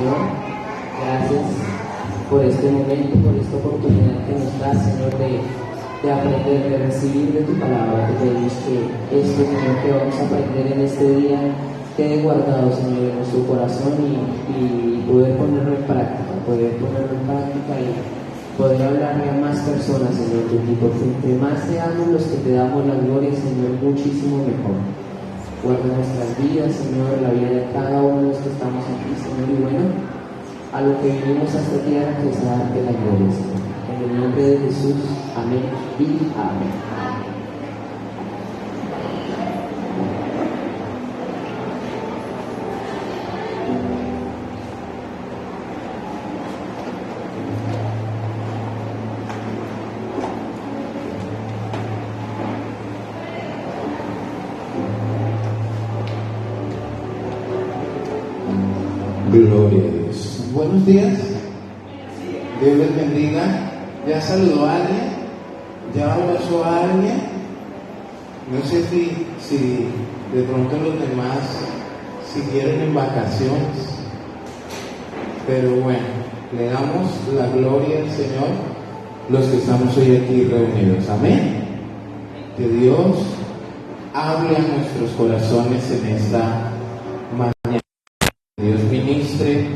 Señor. Gracias por este momento, por esta oportunidad que nos da, Señor, de aprender, de recibir de tu palabra. Te pedimos que esto, Señor, que vamos a aprender en este día quede guardado, Señor, en nuestro corazón y poder ponerlo en práctica, y poder hablarle a más personas, Señor, de ti, porque entre más seamos los que te damos la gloria, Señor, muchísimo mejor. Guarda nuestras vidas, Señor, la vida de cada uno de los que estamos aquí, Señor, y bueno, a lo que vinimos a esta tierra, que es a darte la gloria, Señor. En el nombre de Jesús, amén y amén. Gloria a Dios. Buenos días. Dios les bendiga. ¿Ya saludó a alguien? ¿Ya abrazó a alguien? No sé si de pronto los demás siguieron en vacaciones. Pero bueno, le damos la gloria al Señor, los que estamos hoy aquí reunidos. Amén. Que Dios hable a nuestros corazones en esta mañana. Dios ministre.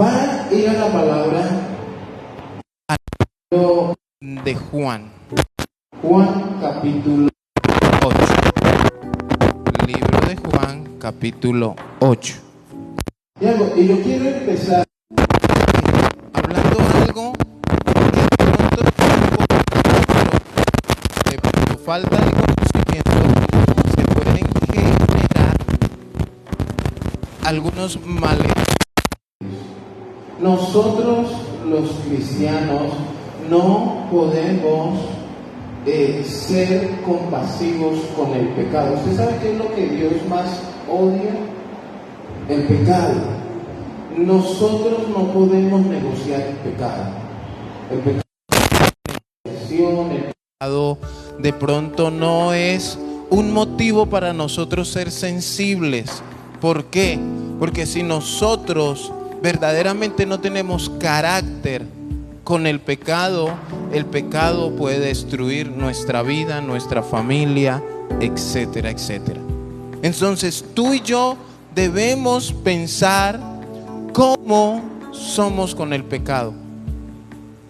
Va a ir a la palabra de Juan. Juan capítulo 8. Libro de Juan capítulo 8. Y yo quiero empezar hablando algo que de pronto de pronto falta de conocimiento, se pueden generar algunos males. Nosotros los cristianos no podemos ser compasivos con el pecado. ¿Usted sabe qué es lo que Dios más odia? El pecado. Nosotros no podemos negociar el pecado. El pecado de pronto no es un motivo para nosotros ser sensibles. ¿Por qué? Porque si nosotros verdaderamente no tenemos carácter con el pecado puede destruir nuestra vida, nuestra familia, etcétera, etcétera. Entonces tú y yo debemos pensar cómo somos con el pecado.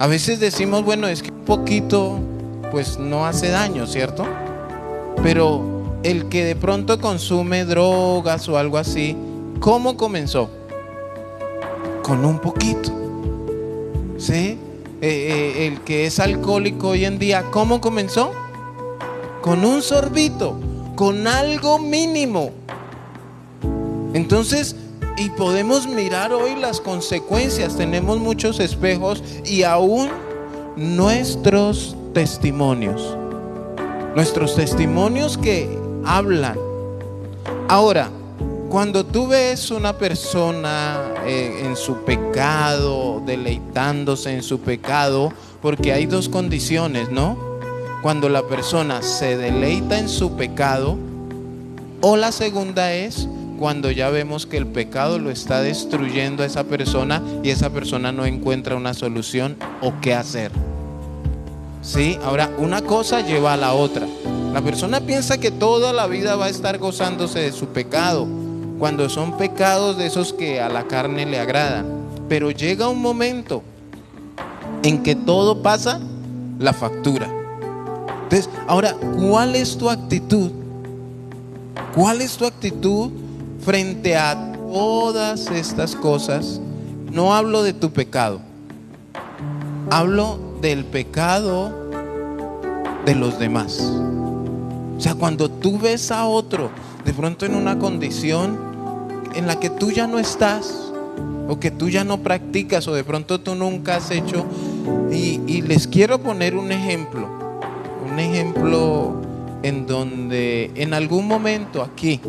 A veces decimos, bueno, es que un poquito pues no hace daño, ¿cierto? Pero el que de pronto consume drogas o algo así, ¿cómo comenzó? Con un poquito, ¿sí? El que es alcohólico hoy en día, ¿cómo comenzó? Con un sorbito, con algo mínimo. Entonces, y podemos mirar hoy las consecuencias. Tenemos muchos espejos y aún nuestros testimonios que hablan. Ahora, cuando tú ves una persona en su pecado, deleitándose en su pecado, porque hay dos condiciones, ¿no? Cuando la persona se deleita en su pecado, o la segunda es cuando ya vemos que el pecado lo está destruyendo a esa persona y esa persona no encuentra una solución o qué hacer. ¿Sí? Ahora, una cosa lleva a la otra. La persona piensa que toda la vida va a estar gozándose de su pecado, cuando son pecados de esos que a la carne le agradan. Pero llega un momento en que todo pasa la factura. Entonces, ahora, ¿cuál es tu actitud? ¿Cuál es tu actitud frente a todas estas cosas? No hablo de tu pecado, hablo del pecado de los demás. O sea, cuando tú ves a otro de pronto en una condición en la que tú ya no estás, o que tú ya no practicas, o de pronto tú nunca has hecho, y les quiero poner un ejemplo en donde en algún momento aquí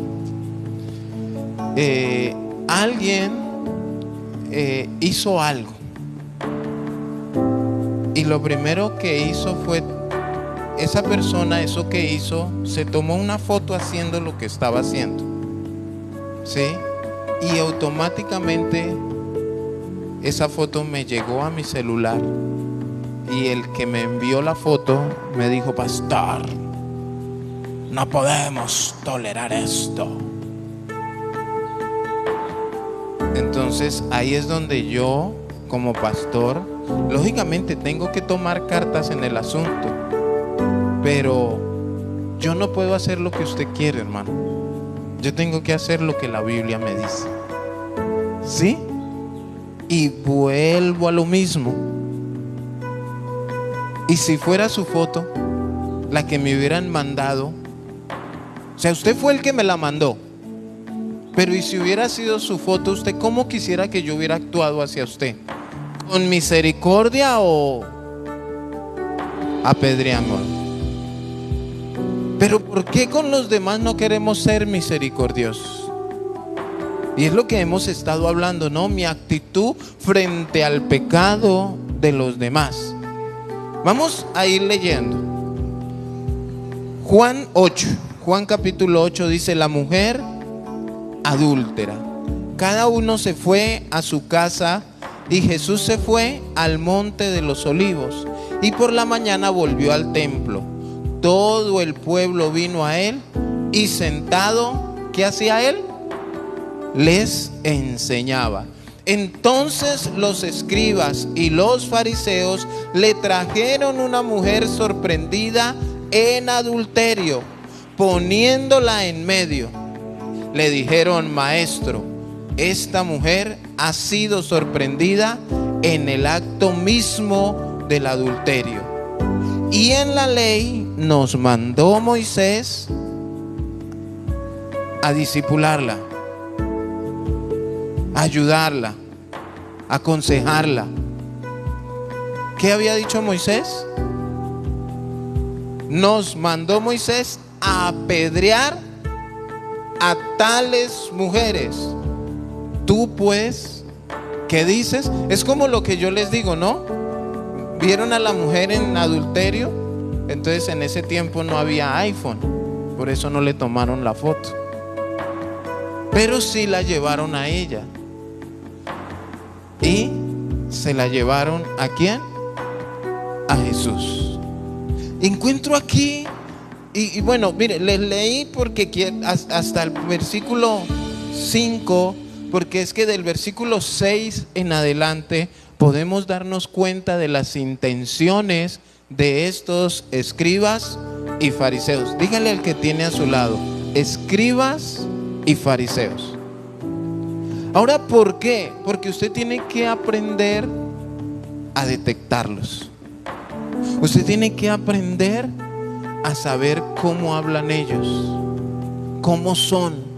alguien hizo algo, y lo primero que hizo fue, esa persona, eso que hizo, se tomó una foto haciendo lo que estaba haciendo. ¿sí? Y automáticamente esa foto me llegó a mi celular y el que me envió la foto me dijo: pastor, no podemos tolerar esto. Entonces ahí es donde yo, como pastor, lógicamente tengo que tomar cartas en el asunto, pero yo no puedo hacer lo que usted quiere, hermano. Yo tengo que hacer lo que la Biblia me dice, ¿sí? Y vuelvo a lo mismo. Y si fuera su foto, la que me hubieran mandado, o sea, usted fue el que me la mandó, pero y si hubiera sido su foto, ¿usted cómo quisiera que yo hubiera actuado hacia usted? ¿Con misericordia o apedreándolo? Pero ¿por qué con los demás no queremos ser misericordiosos? Y es lo que hemos estado hablando, ¿no? Mi actitud frente al pecado de los demás. Vamos a ir leyendo. Juan 8, Juan capítulo 8 dice: la mujer adúltera. Cada uno se fue a su casa y Jesús se fue al monte de los olivos y por la mañana volvió al templo. Todo el pueblo vino a él y sentado, ¿qué hacía él? Les enseñaba. Entonces los escribas y los fariseos le trajeron una mujer sorprendida en adulterio, poniéndola en medio. Le dijeron: maestro, esta mujer ha sido sorprendida en el acto mismo del adulterio. Y en la ley nos mandó Moisés a discipularla, a ayudarla, a aconsejarla. ¿Qué había dicho Moisés? Nos mandó Moisés a apedrear a tales mujeres. Tú pues, ¿qué dices? Es como lo que yo les digo, ¿no? Vieron a la mujer en adulterio, entonces en ese tiempo no había iPhone, por eso no le tomaron la foto, pero sí la llevaron a ella. Y se la llevaron ¿a quién? A Jesús. Encuentro aquí, y bueno, mire, les leí porque hasta el versículo 5, porque es que del versículo 6 en adelante podemos darnos cuenta de las intenciones de estos escribas y fariseos. Dígale al que tiene a su lado: escribas y fariseos. Ahora, ¿por qué? Porque usted tiene que aprender a detectarlos. Usted tiene que aprender a saber cómo hablan ellos, cómo son.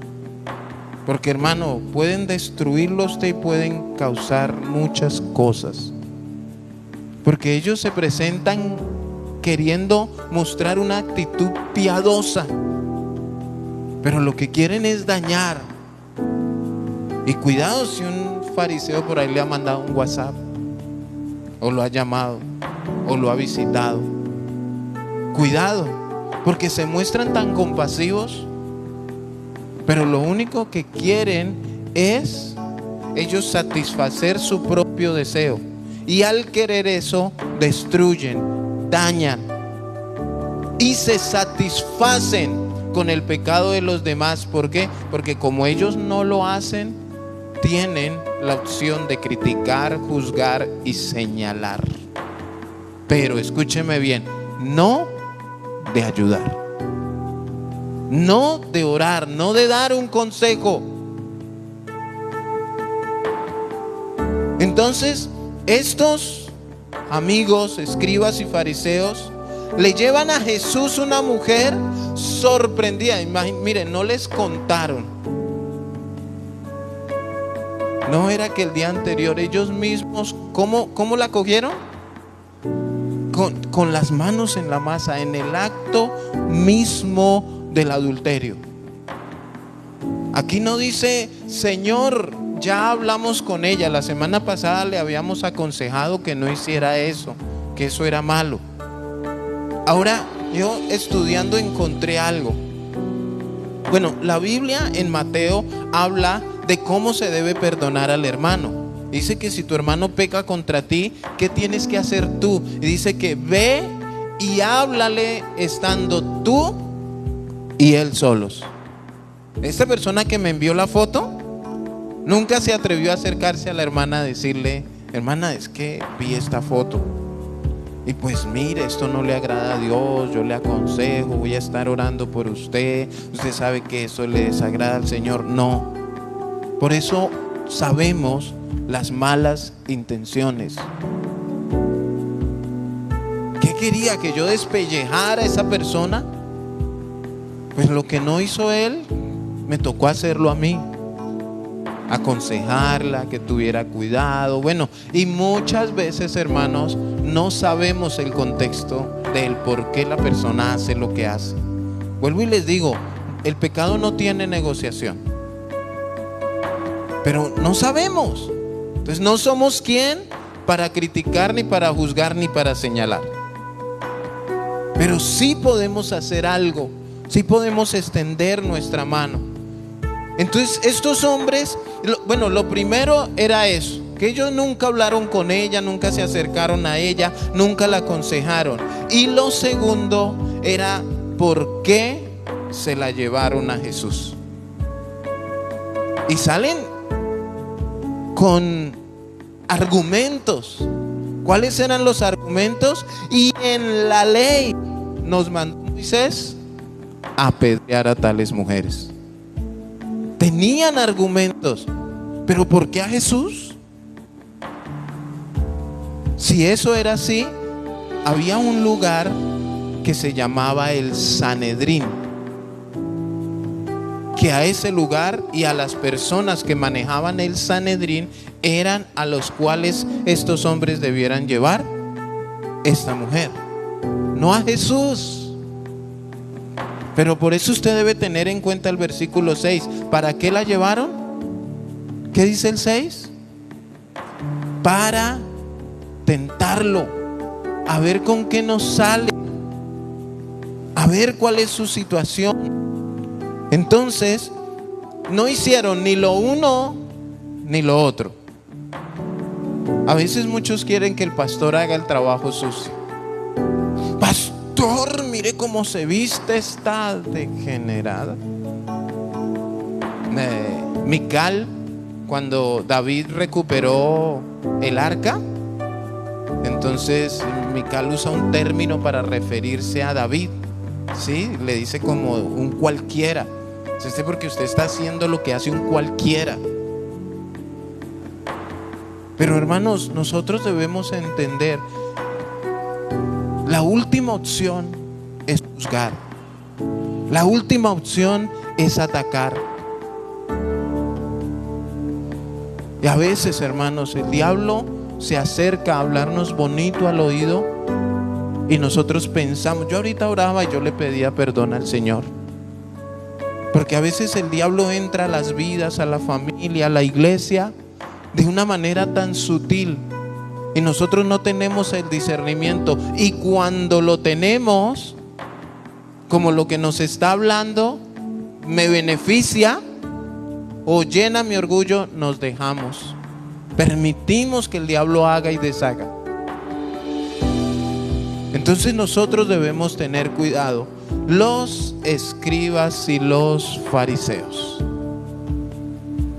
Porque, hermano, pueden destruirlo usted y pueden causar muchas cosas. Porque ellos se presentan queriendo mostrar una actitud piadosa, pero lo que quieren es dañar. Y cuidado si un fariseo por ahí le ha mandado un WhatsApp, o lo ha llamado, o lo ha visitado. Cuidado, porque se muestran tan compasivos, pero lo único que quieren es ellos satisfacer su propio deseo. Y al querer eso, destruyen, dañan y se satisfacen con el pecado de los demás. ¿Por qué? Porque como ellos no lo hacen, tienen la opción de criticar, juzgar y señalar. Pero escúcheme bien, no de ayudar, no de orar, no de dar un consejo. Entonces, estos amigos, escribas y fariseos, le llevan a Jesús una mujer sorprendida. Miren, no les contaron. No era que el día anterior ellos mismos, ¿cómo la cogieron? Con las manos en la masa, en el acto mismo del adulterio. Aquí no dice: Señor, ya hablamos con ella, la semana pasada le habíamos aconsejado que no hiciera eso, que eso era malo. Ahora yo estudiando encontré algo. Bueno, la Biblia en Mateo habla de cómo se debe perdonar al hermano. Dice que si tu hermano peca contra ti, ¿qué tienes que hacer tú? Y dice que ve y háblale estando tú y él solos. Esta persona que me envió la foto nunca se atrevió a acercarse a la hermana a decirle: hermana, es que vi esta foto y pues mire, esto no le agrada a Dios, yo le aconsejo, voy a estar orando por usted, usted sabe que eso le desagrada al Señor. No, por eso sabemos las malas intenciones. ¿Qué quería? ¿Que yo despellejara a esa persona? Pues lo que no hizo él, me tocó hacerlo a mí. Aconsejarla, que tuviera cuidado. Bueno, y muchas veces, hermanos, no sabemos el contexto del por qué la persona hace lo que hace. Vuelvo y les digo, el pecado no tiene negociación, pero no sabemos. Entonces no somos quien para criticar, ni para juzgar, ni para señalar. Pero sí podemos hacer algo, sí podemos extender nuestra mano. Entonces estos hombres, bueno, lo primero era eso, que ellos nunca hablaron con ella, nunca se acercaron a ella, nunca la aconsejaron. Y lo segundo era por qué se la llevaron a Jesús. Y salen con argumentos. ¿Cuáles eran los argumentos? Y en la ley nos mandó Moisés a apedrear a tales mujeres. Tenían argumentos, pero ¿por qué a Jesús? Si eso era así, había un lugar que se llamaba el Sanedrín, que a ese lugar y a las personas que manejaban el Sanedrín eran a los cuales estos hombres debieran llevar esta mujer, no a Jesús. Pero por eso usted debe tener en cuenta el versículo 6. ¿Para qué la llevaron? ¿Qué dice el 6? Para tentarlo, a ver con qué nos sale, a ver cuál es su situación. Entonces no hicieron ni lo uno ni lo otro. A veces muchos quieren que el pastor haga el trabajo sucio. Pastor, mire cómo se viste esta degenerada. Mical, cuando David recuperó el arca, entonces Mical usa un término para referirse a David, ¿sí? Le dice como un cualquiera. Porque usted está haciendo lo que hace un cualquiera. Pero hermanos, nosotros debemos entender, la última opción es juzgar. La última opción es atacar. Y a veces, hermanos, el diablo se acerca a hablarnos bonito al oído y nosotros pensamos. Yo ahorita oraba y yo le pedía perdón al Señor, porque a veces el diablo entra a las vidas, a la familia, a la iglesia, de una manera tan sutil, y nosotros no tenemos el discernimiento. Y cuando lo tenemos, como lo que nos está hablando me beneficia o llena mi orgullo, nos dejamos. Permitimos que el diablo haga y deshaga. Entonces nosotros debemos tener cuidado. Los escribas y los fariseos,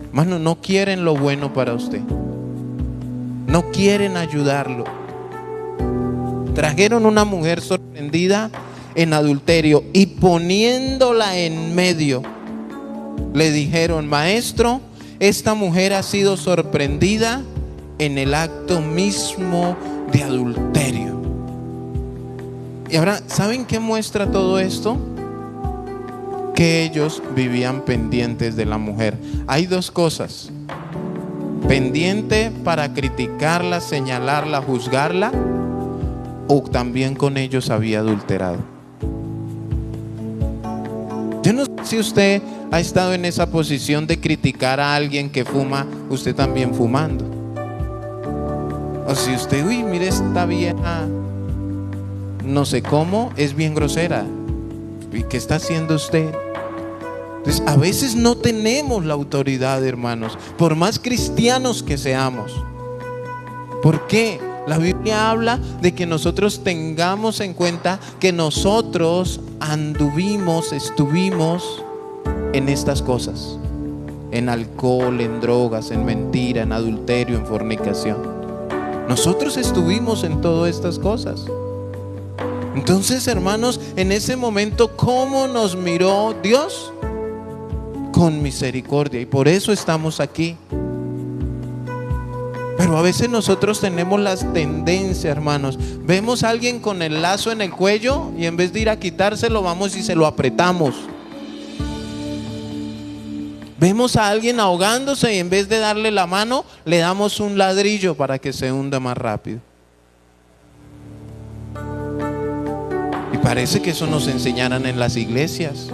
hermano, no quieren lo bueno para usted, no quieren ayudarlo. Trajeron una mujer sorprendida en adulterio y poniéndola en medio, le dijeron: maestro, esta mujer ha sido sorprendida en el acto mismo de adulterio. Y ahora, ¿saben qué muestra todo esto? Que ellos vivían pendientes de la mujer. Hay dos cosas: pendiente para criticarla, señalarla, juzgarla, o también con ellos había adulterado. Yo no sé si usted ha estado en esa posición de criticar a alguien que fuma, usted también fumando. O si usted, uy, mire esta vieja, no sé cómo, es bien grosera. ¿Y qué está haciendo usted? Entonces, a veces no tenemos la autoridad, hermanos, por más cristianos que seamos. ¿Por qué? La Biblia habla de que nosotros tengamos en cuenta que nosotros estuvimos en estas cosas. En alcohol, en drogas, en mentira, en adulterio, en fornicación. Nosotros estuvimos en todas estas cosas. Entonces, hermanos, en ese momento, ¿cómo nos miró Dios? Con misericordia, y por eso estamos aquí. Pero a veces nosotros tenemos las tendencias, hermanos. Vemos a alguien con el lazo en el cuello y en vez de ir a quitárselo, vamos y se lo apretamos. Vemos a alguien ahogándose y en vez de darle la mano, le damos un ladrillo para que se hunda más rápido. Y parece que eso nos enseñaran en las iglesias,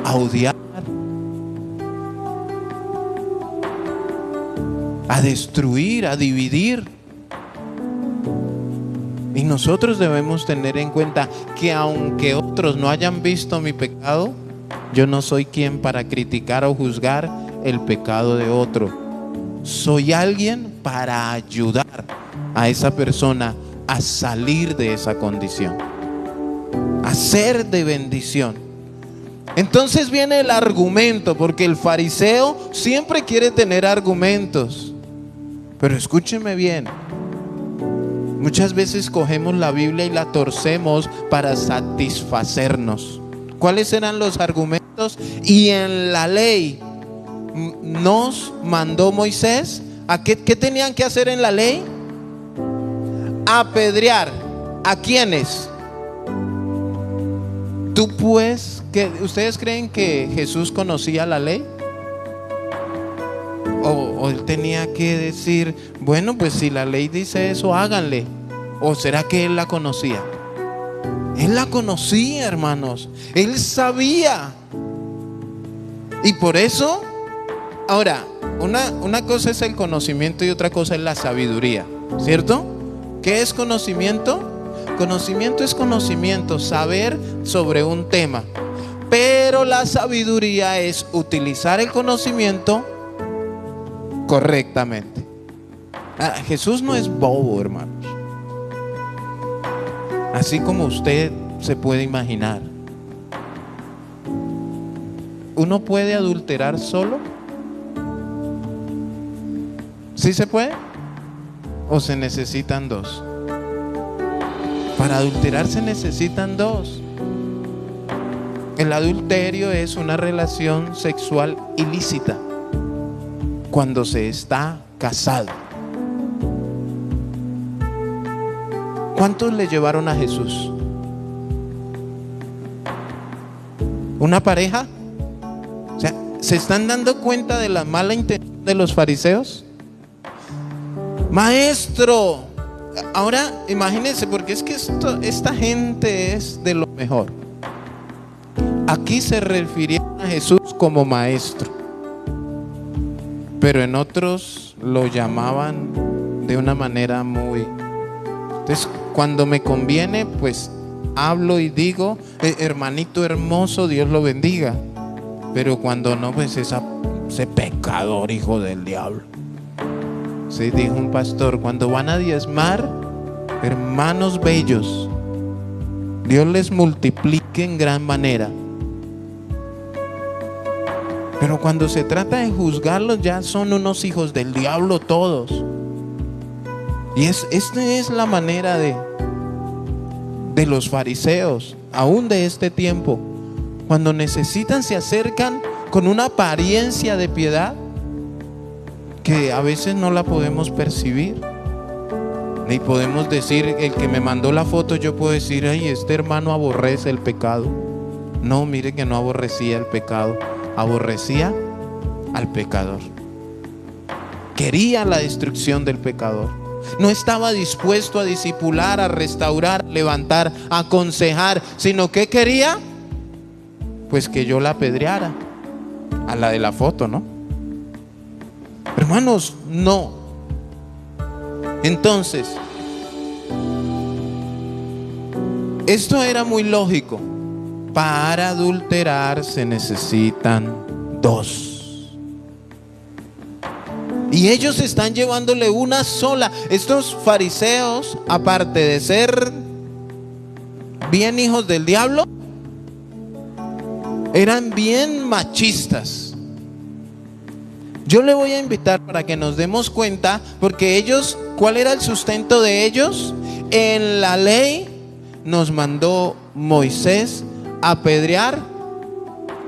a odiar, a destruir, a dividir. Y nosotros debemos tener en cuenta que aunque otros no hayan visto mi pecado, yo no soy quien para criticar o juzgar el pecado de otro. Soy alguien para ayudar a esa persona a salir de esa condición, a ser de bendición. Entonces viene el argumento, porque el fariseo siempre quiere tener argumentos. Pero escúcheme bien, muchas veces cogemos la Biblia y la torcemos para satisfacernos. ¿Cuáles eran los argumentos? Y en la ley nos mandó Moisés ¿a qué tenían que hacer en la ley? Apedrear. ¿A quiénes? Tú pues, ¿ustedes creen que Jesús conocía la ley? O él tenía que decir, bueno, pues si la ley dice eso, háganle. ¿O será que él la conocía? Él la conocía, hermanos. Él sabía. Y por eso, ahora, una cosa es el conocimiento y otra cosa es la sabiduría, ¿cierto? ¿Qué es conocimiento? Conocimiento es conocimiento, saber sobre un tema. Pero la sabiduría es utilizar el conocimiento correctamente. Jesús no es bobo, hermanos. Así como usted se puede imaginar. ¿Uno puede adulterar solo? ¿Sí se puede? ¿O se necesitan dos? Para adulterar se necesitan dos. El adulterio es una relación sexual ilícita cuando se está casado. ¿Cuántos le llevaron a Jesús? ¿Una pareja? O sea, ¿se están dando cuenta de la mala intención de los fariseos? Maestro, ahora imagínense, porque es que esta gente es de lo mejor. Aquí se refirieron a Jesús como maestro, pero en otros lo llamaban de una manera muy... Entonces, cuando me conviene, pues hablo y digo, hermanito hermoso, Dios lo bendiga. Pero cuando no, pues ese pecador, hijo del diablo. Sí, dijo un pastor, cuando van a diezmar, hermanos bellos, Dios les multiplique en gran manera. Pero cuando se trata de juzgarlos, ya son unos hijos del diablo todos. Y esta es la manera de los fariseos, aún de este tiempo. Cuando necesitan, se acercan con una apariencia de piedad que a veces no la podemos percibir. Ni podemos decir, el que me mandó la foto, yo puedo decir, ay, este hermano aborrece el pecado. No, mire que no aborrecía el pecado, aborrecía al pecador. Quería la destrucción del pecador. No estaba dispuesto a discipular, a restaurar, a levantar, a aconsejar, sino que quería, pues que yo la apedreara. A la de la foto, ¿no? Hermanos, no. Entonces, esto era muy lógico. para adulterar se necesitan dos. Y ellos están llevándole una sola. Estos fariseos, aparte de ser bien hijos del diablo, eran bien machistas. Yo le voy a invitar para que nos demos cuenta, porque ellos, ¿cuál era el sustento de ellos? En la ley nos mandó Moisés a apedrear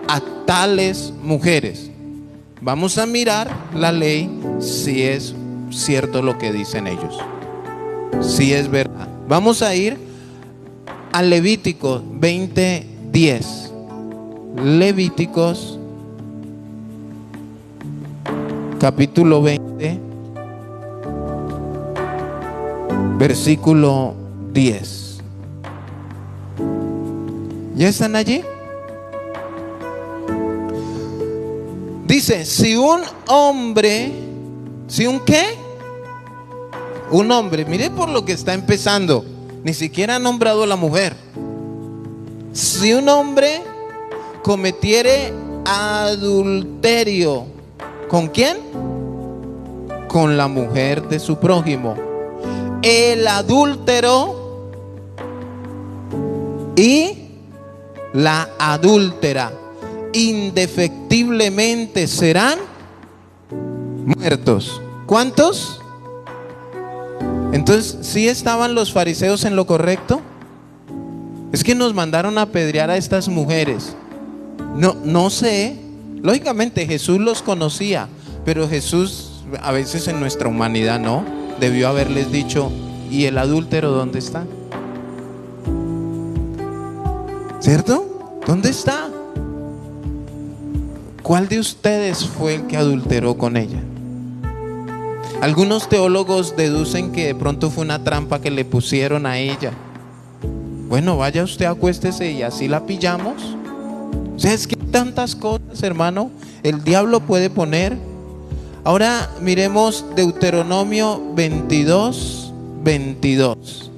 a tales mujeres. Vamos a mirar la ley si es cierto lo que dicen ellos, si es verdad. Vamos a ir a Levíticos 20:10. Levíticos capítulo 20, versículo 10. ¿Ya están allí? Dice, si un hombre, ¿si un qué? Un hombre, mire por lo que está empezando, ni siquiera ha nombrado a la mujer. Si un hombre cometiere adulterio, ¿con quién? Con la mujer de su prójimo. El adúltero y la adúltera indefectiblemente serán muertos. ¿Cuántos? Entonces, ¿sí estaban los fariseos en lo correcto? Es que nos mandaron a apedrear a estas mujeres. No sé. Lógicamente Jesús los conocía, pero Jesús a veces en nuestra humanidad no. Debió haberles dicho, ¿y el adúltero dónde está? ¿Cierto? ¿Dónde está? ¿Cuál de ustedes fue el que adulteró con ella? Algunos teólogos deducen que de pronto fue una trampa que le pusieron a ella. Bueno, vaya usted, acuéstese y así la pillamos. O sea, es que hay tantas cosas, hermano, el diablo puede poner. Ahora miremos Deuteronomio 22:22.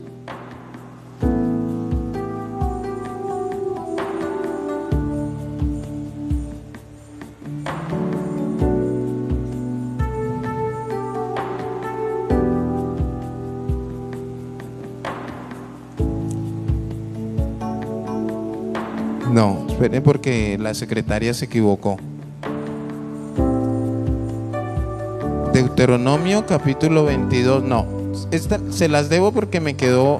No, esperen porque la secretaria se equivocó. Deuteronomio capítulo 22, no. Esta se las debo porque me quedó.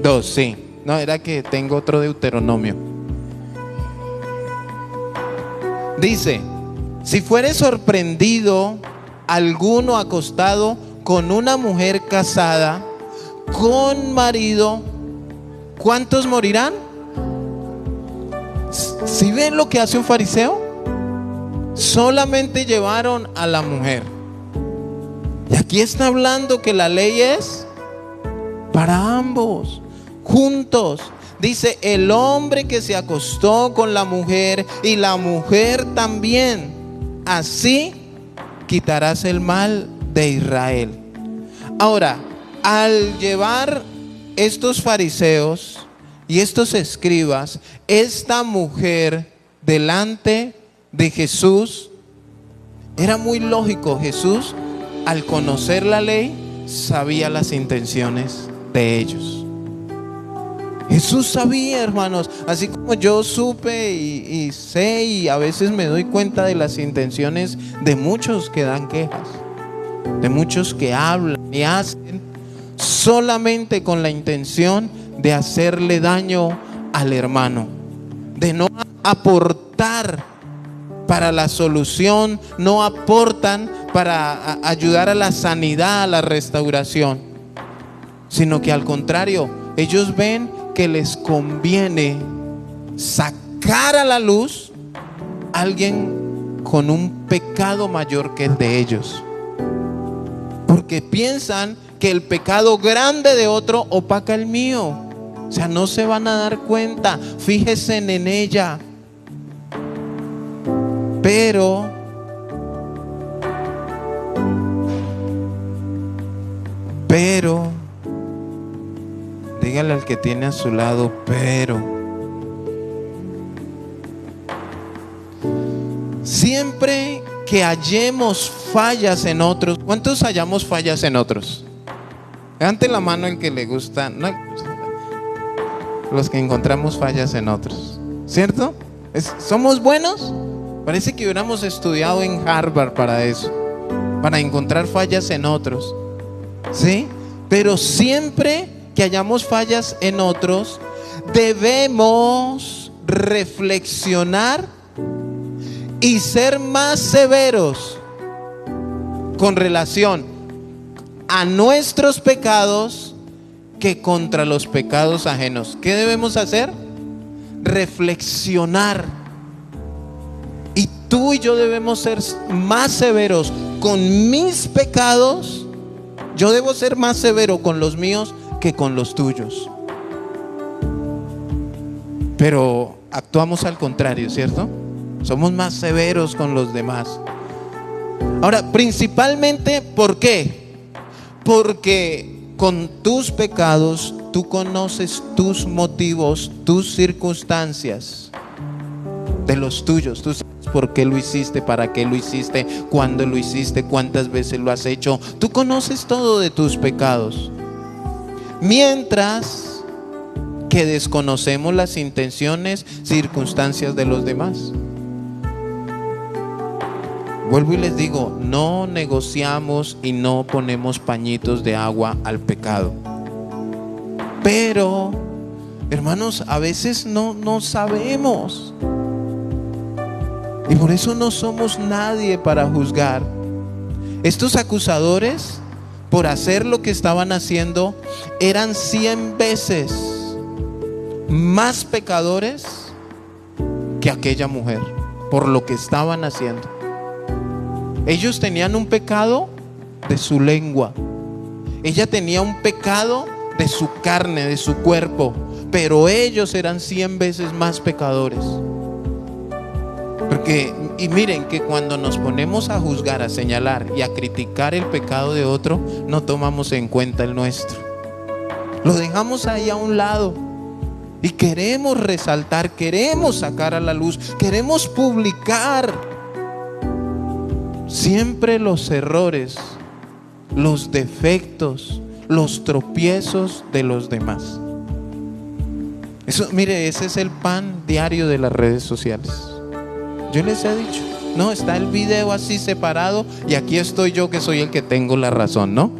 Dos, sí. No, era que tengo otro Deuteronomio. Dice, si fuere sorprendido alguno acostado con una mujer casada, con marido, ¿cuántos morirán? ¿Sí ven lo que hace un fariseo? Solamente llevaron a la mujer. Y aquí está hablando que la ley es para ambos, juntos. Dice, el hombre que se acostó con la mujer y la mujer también, así quitarás el mal de Israel. Ahora, al llevar estos fariseos y estos escribas esta mujer delante de Jesús, era muy lógico. Jesús, al conocer la ley, sabía las intenciones de ellos. Jesús sabía, hermanos, así como yo supe y sé y a veces me doy cuenta de las intenciones de muchos que dan quejas, de muchos que hablan y hacen solamente con la intención de hacerle daño al hermano, de no aportar para la solución, no aportan para ayudar a la sanidad, a la restauración, sino que al contrario, ellos ven que les conviene sacar a la luz a alguien con un pecado mayor que el de ellos, porque piensan que el pecado grande de otro opaca el mío. O sea, no se van a dar cuenta. Fíjense en ella. Pero Dígale al que tiene a su lado, pero. Siempre que hallemos fallas en otros, ¿cuántos hallamos fallas en otros? Levante la mano el que le gusta, no, los que encontramos fallas en otros, ¿cierto? ¿Somos buenos? Parece que hubiéramos estudiado en Harvard para eso, para encontrar fallas en otros, ¿sí? Pero siempre que hallamos fallas en otros, debemos reflexionar y ser más severos con relación a nuestros pecados que contra los pecados ajenos. ¿Qué debemos hacer? Reflexionar. Y tú y yo debemos ser más severos con mis pecados. Yo debo ser más severo con los míos que con los tuyos. Pero actuamos al contrario, ¿cierto? Somos más severos con los demás. Ahora, principalmente, ¿por qué? Porque con tus pecados tú conoces tus motivos, tus circunstancias de los tuyos. Tú sabes por qué lo hiciste, para qué lo hiciste, cuándo lo hiciste, cuántas veces lo has hecho. Tú conoces todo de tus pecados. Mientras que desconocemos las intenciones, circunstancias de los demás. Vuelvo y les digo, no negociamos y no ponemos pañitos de agua al pecado. Pero, hermanos, a veces no sabemos. Y por eso no somos nadie para juzgar. Estos acusadores, por hacer lo que estaban haciendo, eran 100 veces más pecadores que aquella mujer, por lo que estaban haciendo. Ellos tenían un pecado de su lengua. Ella tenía un pecado de su carne, de su cuerpo. Pero ellos eran 100 veces más pecadores. Porque, y miren que cuando nos ponemos a juzgar, a señalar y a criticar el pecado de otro, no tomamos en cuenta el nuestro. Lo dejamos ahí a un lado. Y queremos resaltar, queremos sacar a la luz, queremos publicar siempre los errores, los defectos, los tropiezos de los demás. Eso, mire, ese es el pan diario de las redes sociales. Yo les he dicho, no, está el video así separado y aquí estoy yo que soy el que tengo la razón, ¿no?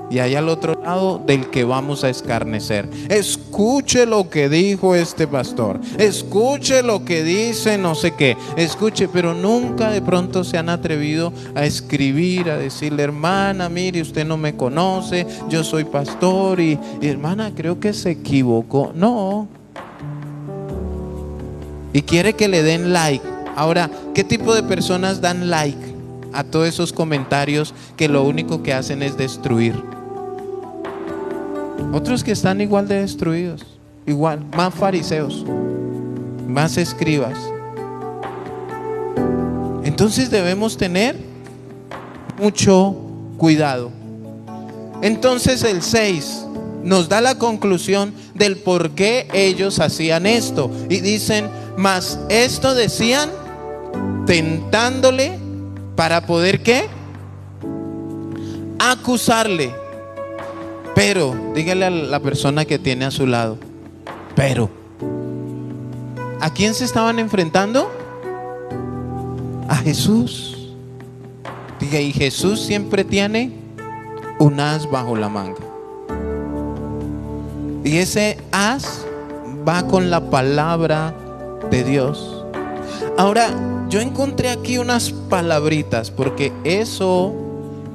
Y hay al otro lado del que vamos a escarnecer. Escuche lo que dijo este pastor, escuche lo que dice no sé qué, escuche, pero nunca de pronto se han atrevido a escribir, a decirle, hermana, mire, usted no me conoce, yo soy pastor y hermana, creo que se equivocó. No. Y quiere que le den like. Ahora, ¿qué tipo de personas dan like a todos esos comentarios que lo único que hacen es destruir? Otros que están igual de destruidos, igual, más fariseos, más escribas. Entonces debemos tener mucho cuidado. Entonces el 6 nos da la conclusión del por qué ellos hacían esto. Y dicen, mas esto decían tentándole para poder ¿qué? Acusarle. Pero, dígale a la persona que tiene a su lado, pero, ¿a quién se estaban enfrentando? A Jesús. Diga, y Jesús siempre tiene un as bajo la manga. Y ese as va con la palabra de Dios. Ahora, yo encontré aquí unas palabritas, porque eso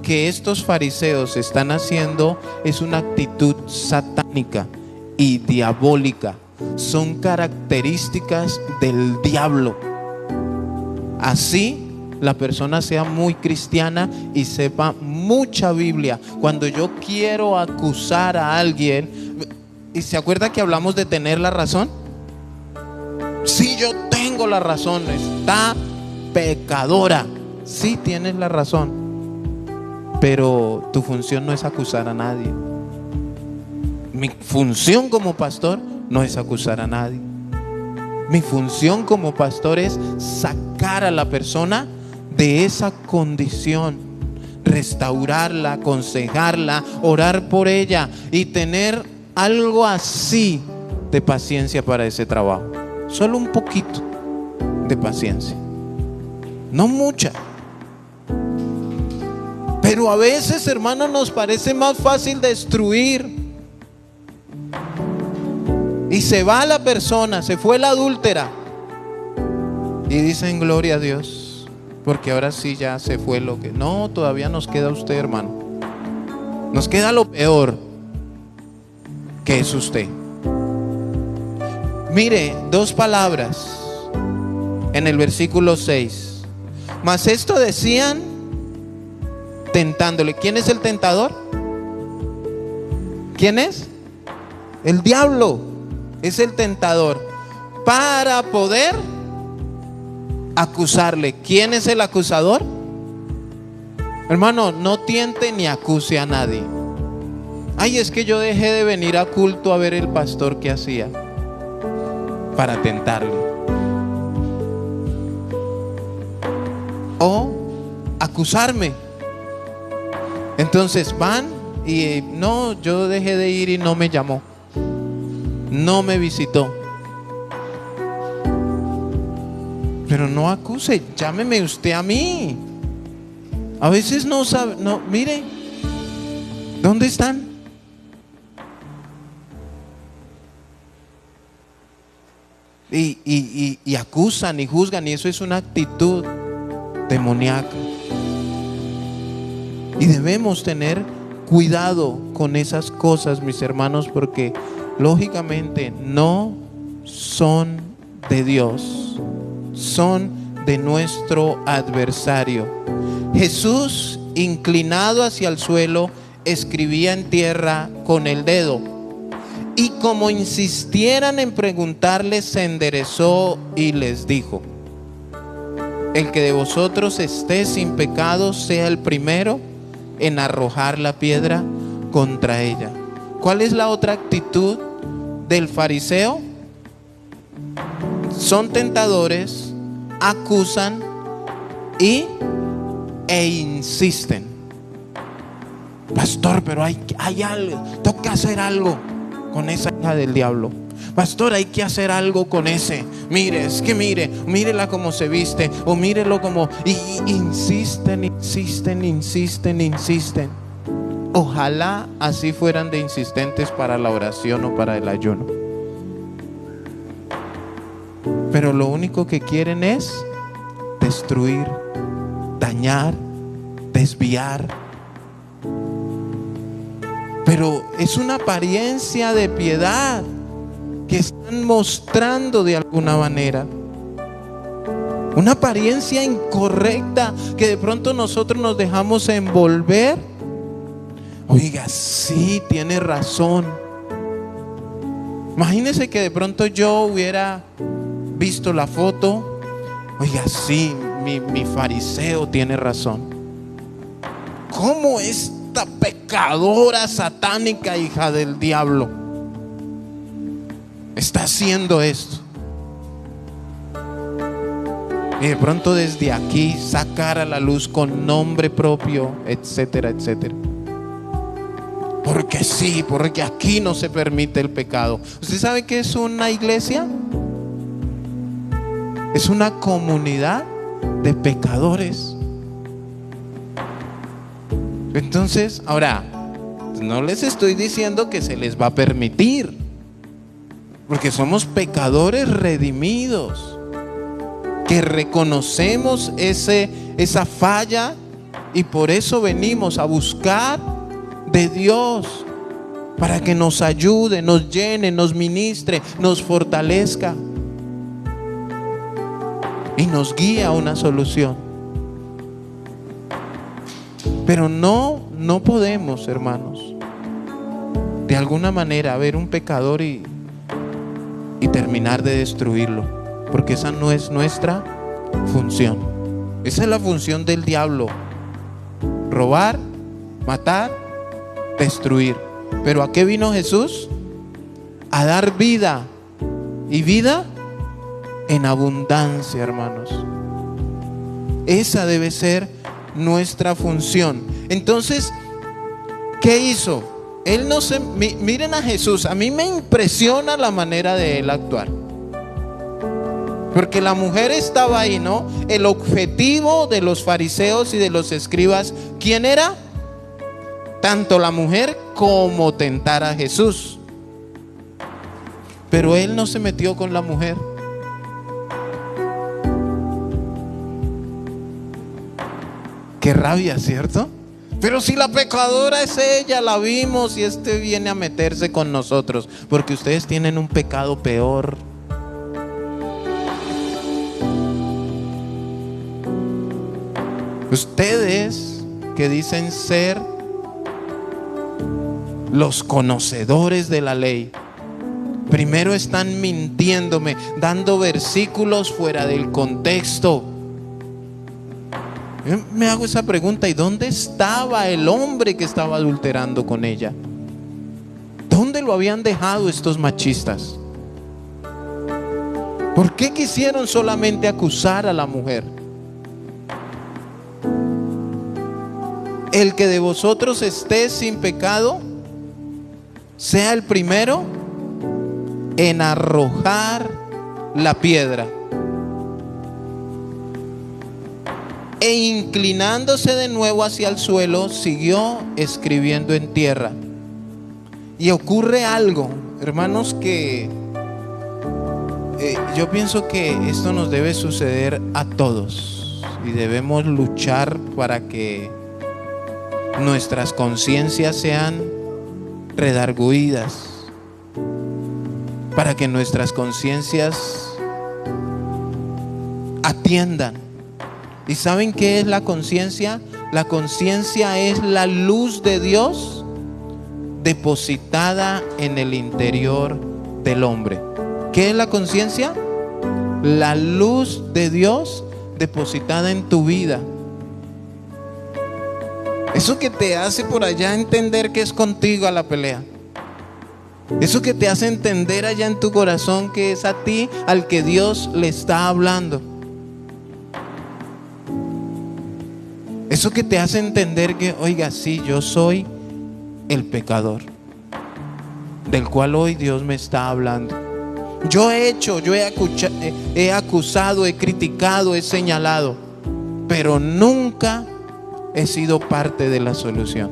que estos fariseos están haciendo es una actitud satánica y diabólica. Son características del diablo. Así la persona sea muy cristiana y sepa mucha Biblia. Cuando yo quiero acusar a alguien, ¿y se acuerda que hablamos de tener la razón? Sí, yo tengo la razón. Está pecadora. Sí, tienes la razón. Pero tu función no es acusar a nadie. Mi función como pastor no es acusar a nadie. Mi función como pastor es sacar a la persona de esa condición, restaurarla, aconsejarla, orar por ella y tener algo así de paciencia para ese trabajo. Solo un poquito de paciencia, no mucha. Pero a veces, hermanos, nos parece más fácil destruir. Y se va la persona, se fue la adúltera. Y dicen gloria a Dios, porque ahora sí ya se fue lo que... No, todavía nos queda usted, hermano. Nos queda lo peor, que es usted. Mire, 2 palabras en el versículo 6. Mas esto decían tentándole. ¿Quién es el tentador? ¿Quién es? El diablo es el tentador, para poder acusarle. ¿Quién es el acusador? Hermano, no tiente ni acuse a nadie. Ay, es que yo dejé de venir a culto a ver el pastor que hacía, para tentarle. O acusarme. Entonces van y no, yo dejé de ir y no me llamó, no me visitó. Pero no acuse, llámeme usted a mí. A veces no sabe, no, mire, ¿dónde están? Y acusan y juzgan, y eso es una actitud demoníaca. Y debemos tener cuidado con esas cosas, mis hermanos, porque lógicamente no son de Dios, son de nuestro adversario. Jesús, inclinado hacia el suelo, escribía en tierra con el dedo, y como insistieran en preguntarle, se enderezó y les dijo: el que de vosotros esté sin pecado sea el primero en arrojar la piedra contra ella. ¿Cuál es la otra actitud del fariseo? Son tentadores, acusan e insisten. Pastor, pero hay algo, toca hacer algo con esa hija del diablo. Pastor, hay que hacer algo con ese. Mire, es que mírela como se viste, o mírelo como... Y insisten. Ojalá así fueran de insistentes para la oración o para el ayuno. Pero lo único que quieren es destruir, dañar, desviar. Pero es una apariencia de piedad que están mostrando de alguna manera. Una apariencia incorrecta que de pronto nosotros nos dejamos envolver. Oiga, sí, tiene razón. Imagínese que de pronto yo hubiera visto la foto. Oiga, sí, mi fariseo tiene razón. ¿Cómo esta pecadora satánica hija del diablo está haciendo esto? Y de pronto desde aquí sacar a la luz con nombre propio, etcétera, etcétera. Porque sí, porque aquí no se permite el pecado. ¿Usted sabe qué es una iglesia? Es una comunidad de pecadores. Entonces, ahora, no les estoy diciendo que se les va a permitir, porque somos pecadores redimidos, que reconocemos esa falla, y por eso venimos a buscar de Dios para que nos ayude, nos llene, nos ministre, nos fortalezca y nos guíe a una solución. Pero no podemos, hermanos, de alguna manera ver un pecador y terminar de destruirlo, porque esa no es nuestra función. Esa es la función del diablo: robar, matar, destruir. Pero ¿a qué vino Jesús? a dar vida, y vida en abundancia, hermanos. Esa debe ser nuestra función. Entonces, ¿qué hizo? Él no se... Miren a Jesús, a mí me impresiona la manera de él actuar. Porque la mujer estaba ahí, ¿no? El objetivo de los fariseos y de los escribas, ¿quién era? Tanto la mujer como tentar a Jesús. Pero él no se metió con la mujer. Qué rabia, ¿cierto? Pero si la pecadora es ella, la vimos, y este viene a meterse con nosotros, porque ustedes tienen un pecado peor. Ustedes que dicen ser los conocedores de la ley, primero están mintiéndome, dando versículos fuera del contexto. Yo me hago esa pregunta: ¿y dónde estaba el hombre que estaba adulterando con ella? ¿Dónde lo habían dejado estos machistas? ¿Por qué quisieron solamente acusar a la mujer? El que de vosotros esté sin pecado, sea el primero en arrojar la piedra. E inclinándose de nuevo hacia el suelo, siguió escribiendo en tierra. Y ocurre algo, hermanos, que yo pienso que esto nos debe suceder a todos, y debemos luchar para que nuestras conciencias sean redargüidas, para que nuestras conciencias atiendan. ¿Y saben qué es la conciencia? La conciencia es la luz de Dios depositada en el interior del hombre. ¿Qué es la conciencia? La luz de Dios depositada en tu vida. Eso que te hace por allá entender que es contigo a la pelea. Eso que te hace entender allá en tu corazón que es a ti al que Dios le está hablando. Eso que te hace entender que, oiga, sí, yo soy el pecador del cual hoy Dios me está hablando. Yo he acusado, he criticado, he señalado, pero nunca he sido parte de la solución.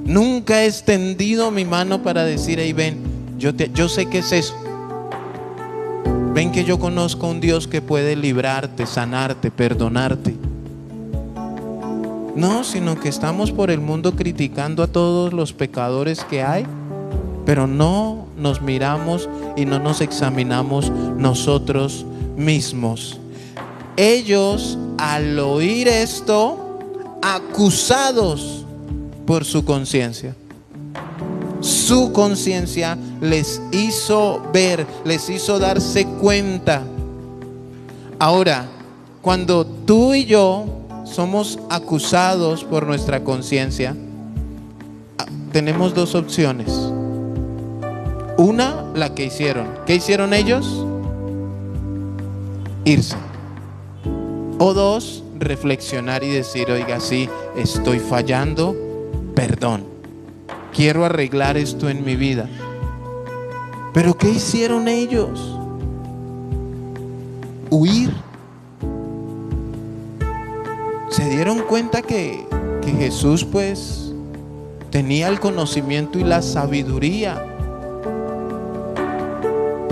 Nunca he extendido mi mano para decir: hey, ven, yo sé qué es eso. Ven que yo conozco a un Dios que puede librarte, sanarte, perdonarte. No, sino que estamos por el mundo criticando a todos los pecadores que hay, pero no nos miramos y no nos examinamos nosotros mismos. Ellos, al oír esto, acusados por su conciencia, su conciencia les hizo ver, les hizo darse cuenta. Ahora, cuando tú y yo somos acusados por nuestra conciencia, tenemos dos opciones. Una, la que hicieron. ¿Qué hicieron ellos? Irse. O dos, reflexionar y decir: oiga, sí, estoy fallando, perdón, quiero arreglar esto en mi vida. Pero ¿qué hicieron ellos? Huir. Se dieron cuenta que Jesús pues tenía el conocimiento y la sabiduría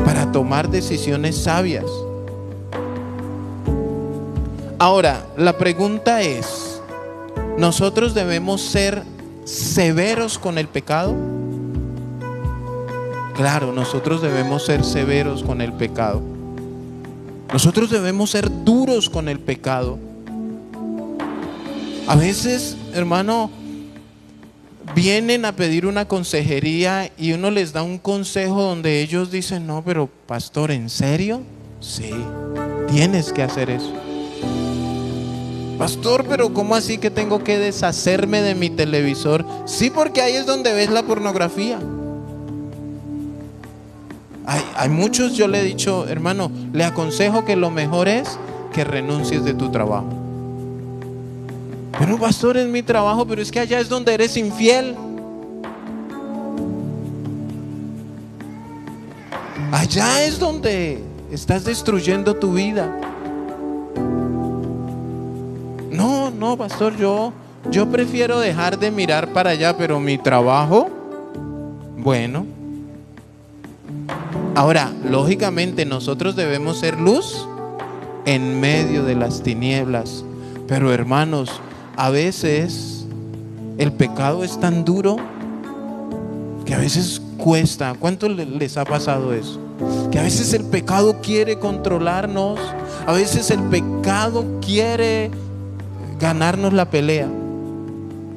para tomar decisiones sabias. Ahora, la pregunta es: ¿nosotros debemos ser severos con el pecado? Claro, nosotros debemos ser severos con el pecado. Nosotros debemos ser duros con el pecado. A veces, hermano, vienen a pedir una consejería y uno les da un consejo donde ellos dicen: no, pero pastor, ¿en serio? Sí, tienes que hacer eso. Pastor, pero ¿cómo así que tengo que deshacerme de mi televisor? Sí, porque ahí es donde ves la pornografía. Hay muchos, yo le he dicho, hermano, le aconsejo que lo mejor es que renuncies de tu trabajo. Pero pastor, es mi trabajo, pero es que allá es donde eres infiel. Allá es donde estás destruyendo tu vida. No, pastor, yo prefiero dejar de mirar para allá, pero mi trabajo, bueno. Ahora, lógicamente nosotros debemos ser luz en medio de las tinieblas. Pero hermanos, a veces el pecado es tan duro que a veces cuesta. ¿Cuánto les ha pasado eso? Que a veces el pecado quiere controlarnos. A veces el pecado quiere ganarnos la pelea.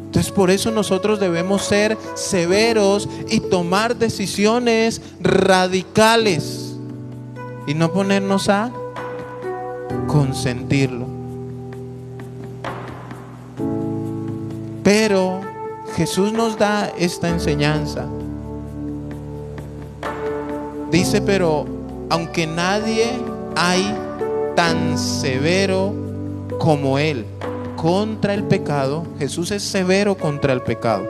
Entonces por eso nosotros debemos ser severos y tomar decisiones radicales y no ponernos a consentirlo. Pero Jesús nos da esta enseñanza. Dice, pero aunque nadie hay tan severo como Él contra el pecado, Jesús es severo contra el pecado.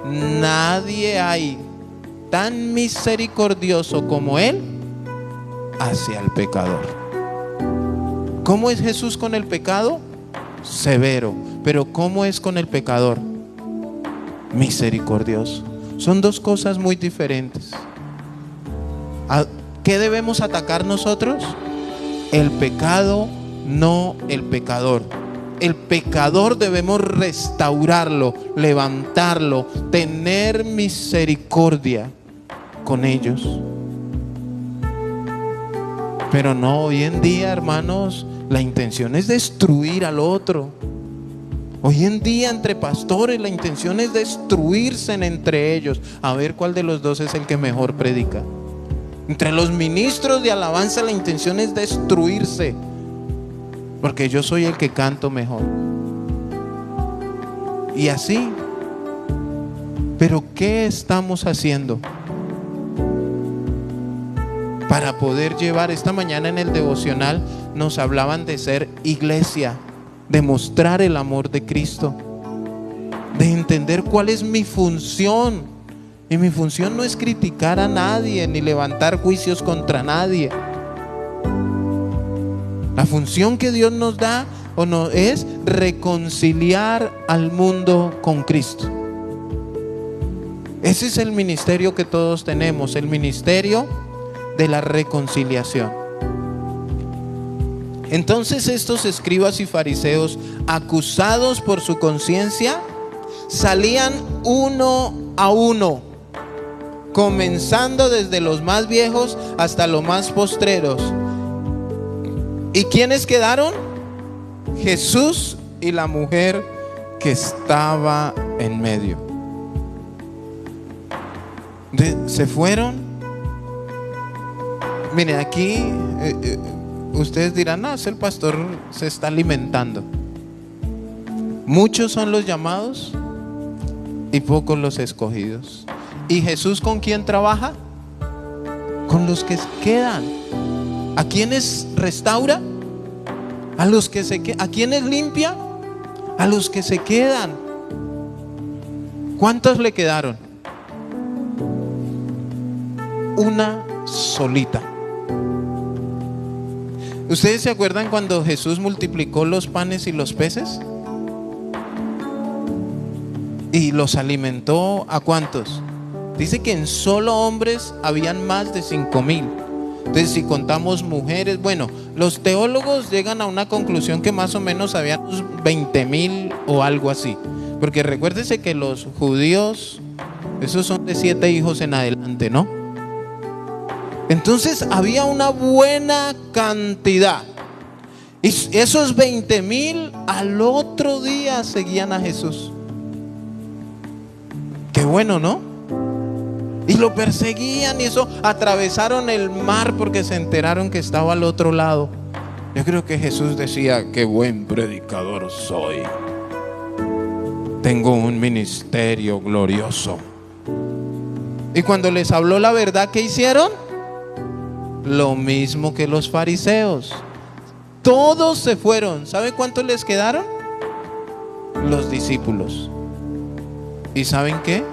Nadie hay tan misericordioso como Él hacia el pecador. ¿Cómo es Jesús con el pecado? Severo. Pero ¿cómo es con el pecador? Misericordioso. Son dos cosas muy diferentes. ¿Qué debemos atacar nosotros? El pecado, no el pecador. El pecador debemos restaurarlo, levantarlo, tener misericordia con ellos. Pero no, hoy en día, hermanos, la intención es destruir al otro. Hoy en día entre pastores la intención es destruirse entre ellos, a ver cuál de los dos es el que mejor predica. Entre los ministros de alabanza la intención es destruirse, porque yo soy el que canto mejor. Y así. Pero ¿qué estamos haciendo para poder llevar? Esta mañana en el devocional nos hablaban de ser iglesia, de mostrar el amor de Cristo, de entender cuál es mi función. Y mi función no es criticar a nadie ni levantar juicios contra nadie. La función que Dios nos da o no es reconciliar al mundo con Cristo. Ese es el ministerio que todos tenemos, el ministerio de la reconciliación. Entonces estos escribas y fariseos, acusados por su conciencia, salían uno a uno, comenzando desde los más viejos hasta los más postreros. ¿Y quiénes quedaron? Jesús y la mujer que estaba en medio. Se fueron. Miren, aquí ustedes dirán, no, el pastor se está alimentando. Muchos son los llamados y pocos los escogidos. ¿Y Jesús con quién trabaja? Con los que quedan. ¿A quiénes restaura? A los que se quedan. ¿A quiénes limpia? A los que se quedan. ¿Cuántos le quedaron? Una solita. ¿Ustedes se acuerdan cuando Jesús multiplicó los panes y los peces? Y los alimentó ¿a cuántos? Dice que en solo hombres habían más de 5,000. Entonces si contamos mujeres, bueno, los teólogos llegan a una conclusión que más o menos habían 20,000 o algo así. Porque recuérdese que los judíos, esos son de 7 hijos en adelante, ¿no? Entonces había una buena cantidad. Y esos 20,000 al otro día seguían a Jesús. Qué bueno, ¿no? Y lo perseguían y eso, atravesaron el mar porque se enteraron que estaba al otro lado. Yo creo que Jesús decía, qué buen predicador soy. Tengo un ministerio glorioso. Y cuando les habló la verdad, ¿qué hicieron? lo mismo que los fariseos. Todos se fueron. ¿Sabe cuántos les quedaron? Los discípulos. ¿Y saben qué?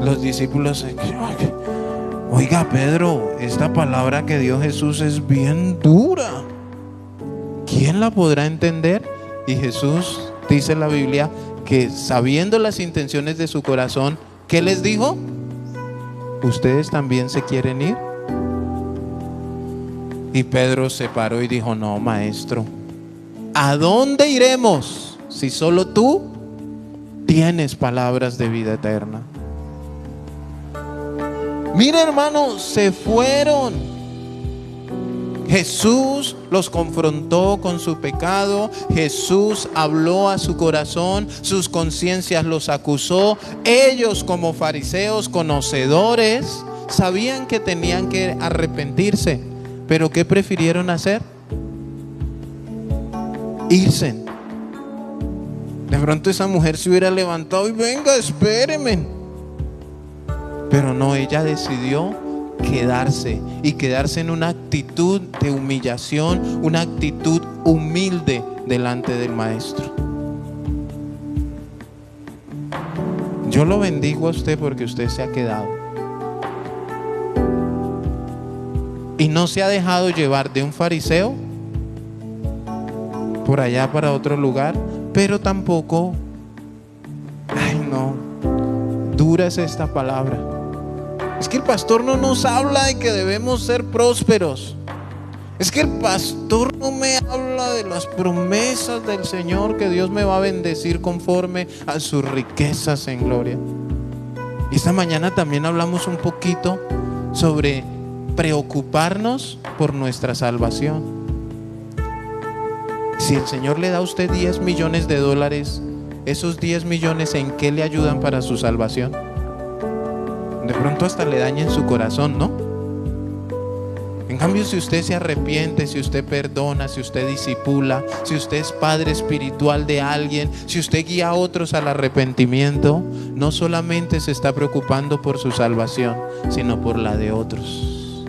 Los discípulos, oiga Pedro, esta palabra que dio Jesús es bien dura. ¿Quién la podrá entender? Y Jesús, dice la Biblia, que sabiendo las intenciones de su corazón, ¿qué les dijo? ¿Ustedes también se quieren ir? Y Pedro se paró y dijo, no, maestro, ¿a dónde iremos si solo tú tienes palabras de vida eterna? Mira, hermano, se fueron. Jesús los confrontó con su pecado. Jesús habló a su corazón. Sus conciencias los acusó. Ellos, como fariseos conocedores, sabían que tenían que arrepentirse. Pero ¿qué prefirieron hacer? Irse. De pronto esa mujer se hubiera levantado y venga, espéreme. Pero no, ella decidió quedarse, y quedarse en una actitud de humillación, una actitud humilde delante del Maestro. Yo lo bendigo a usted porque usted se ha quedado y no se ha dejado llevar de un fariseo por allá para otro lugar, pero tampoco, ay no, dura es esta palabra. Es que el pastor no nos habla de que debemos ser prósperos. Es que el pastor no me habla de las promesas del Señor, que Dios me va a bendecir conforme a sus riquezas en gloria. Y esta mañana también hablamos un poquito sobre preocuparnos por nuestra salvación. Si el Señor le da a usted 10 millones de dólares, esos 10 millones, ¿en qué le ayudan para su salvación? De pronto hasta le dañen su corazón, ¿no? En cambio, si usted se arrepiente, si usted perdona, si usted discipula, si usted es padre espiritual de alguien, si usted guía a otros al arrepentimiento, no solamente se está preocupando por su salvación, sino por la de otros.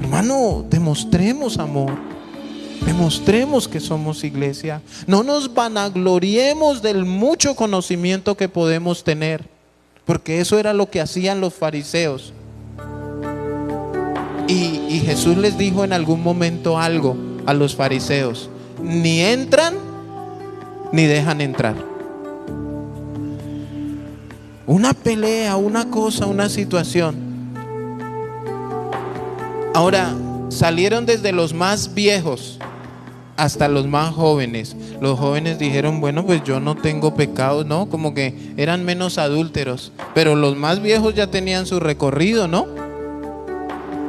Hermano, demostremos amor. Demostremos que somos iglesia. No nos vanagloriemos del mucho conocimiento que podemos tener, porque eso era lo que hacían los fariseos. Y Jesús les dijo en algún momento algo a los fariseos: ni entran ni dejan entrar. Una pelea, una cosa, una situación. Ahora, salieron desde los más viejos hasta los más jóvenes. Los jóvenes dijeron, bueno, pues yo no tengo pecados, ¿no? Como que eran menos adúlteros. Pero los más viejos ya tenían su recorrido, ¿no?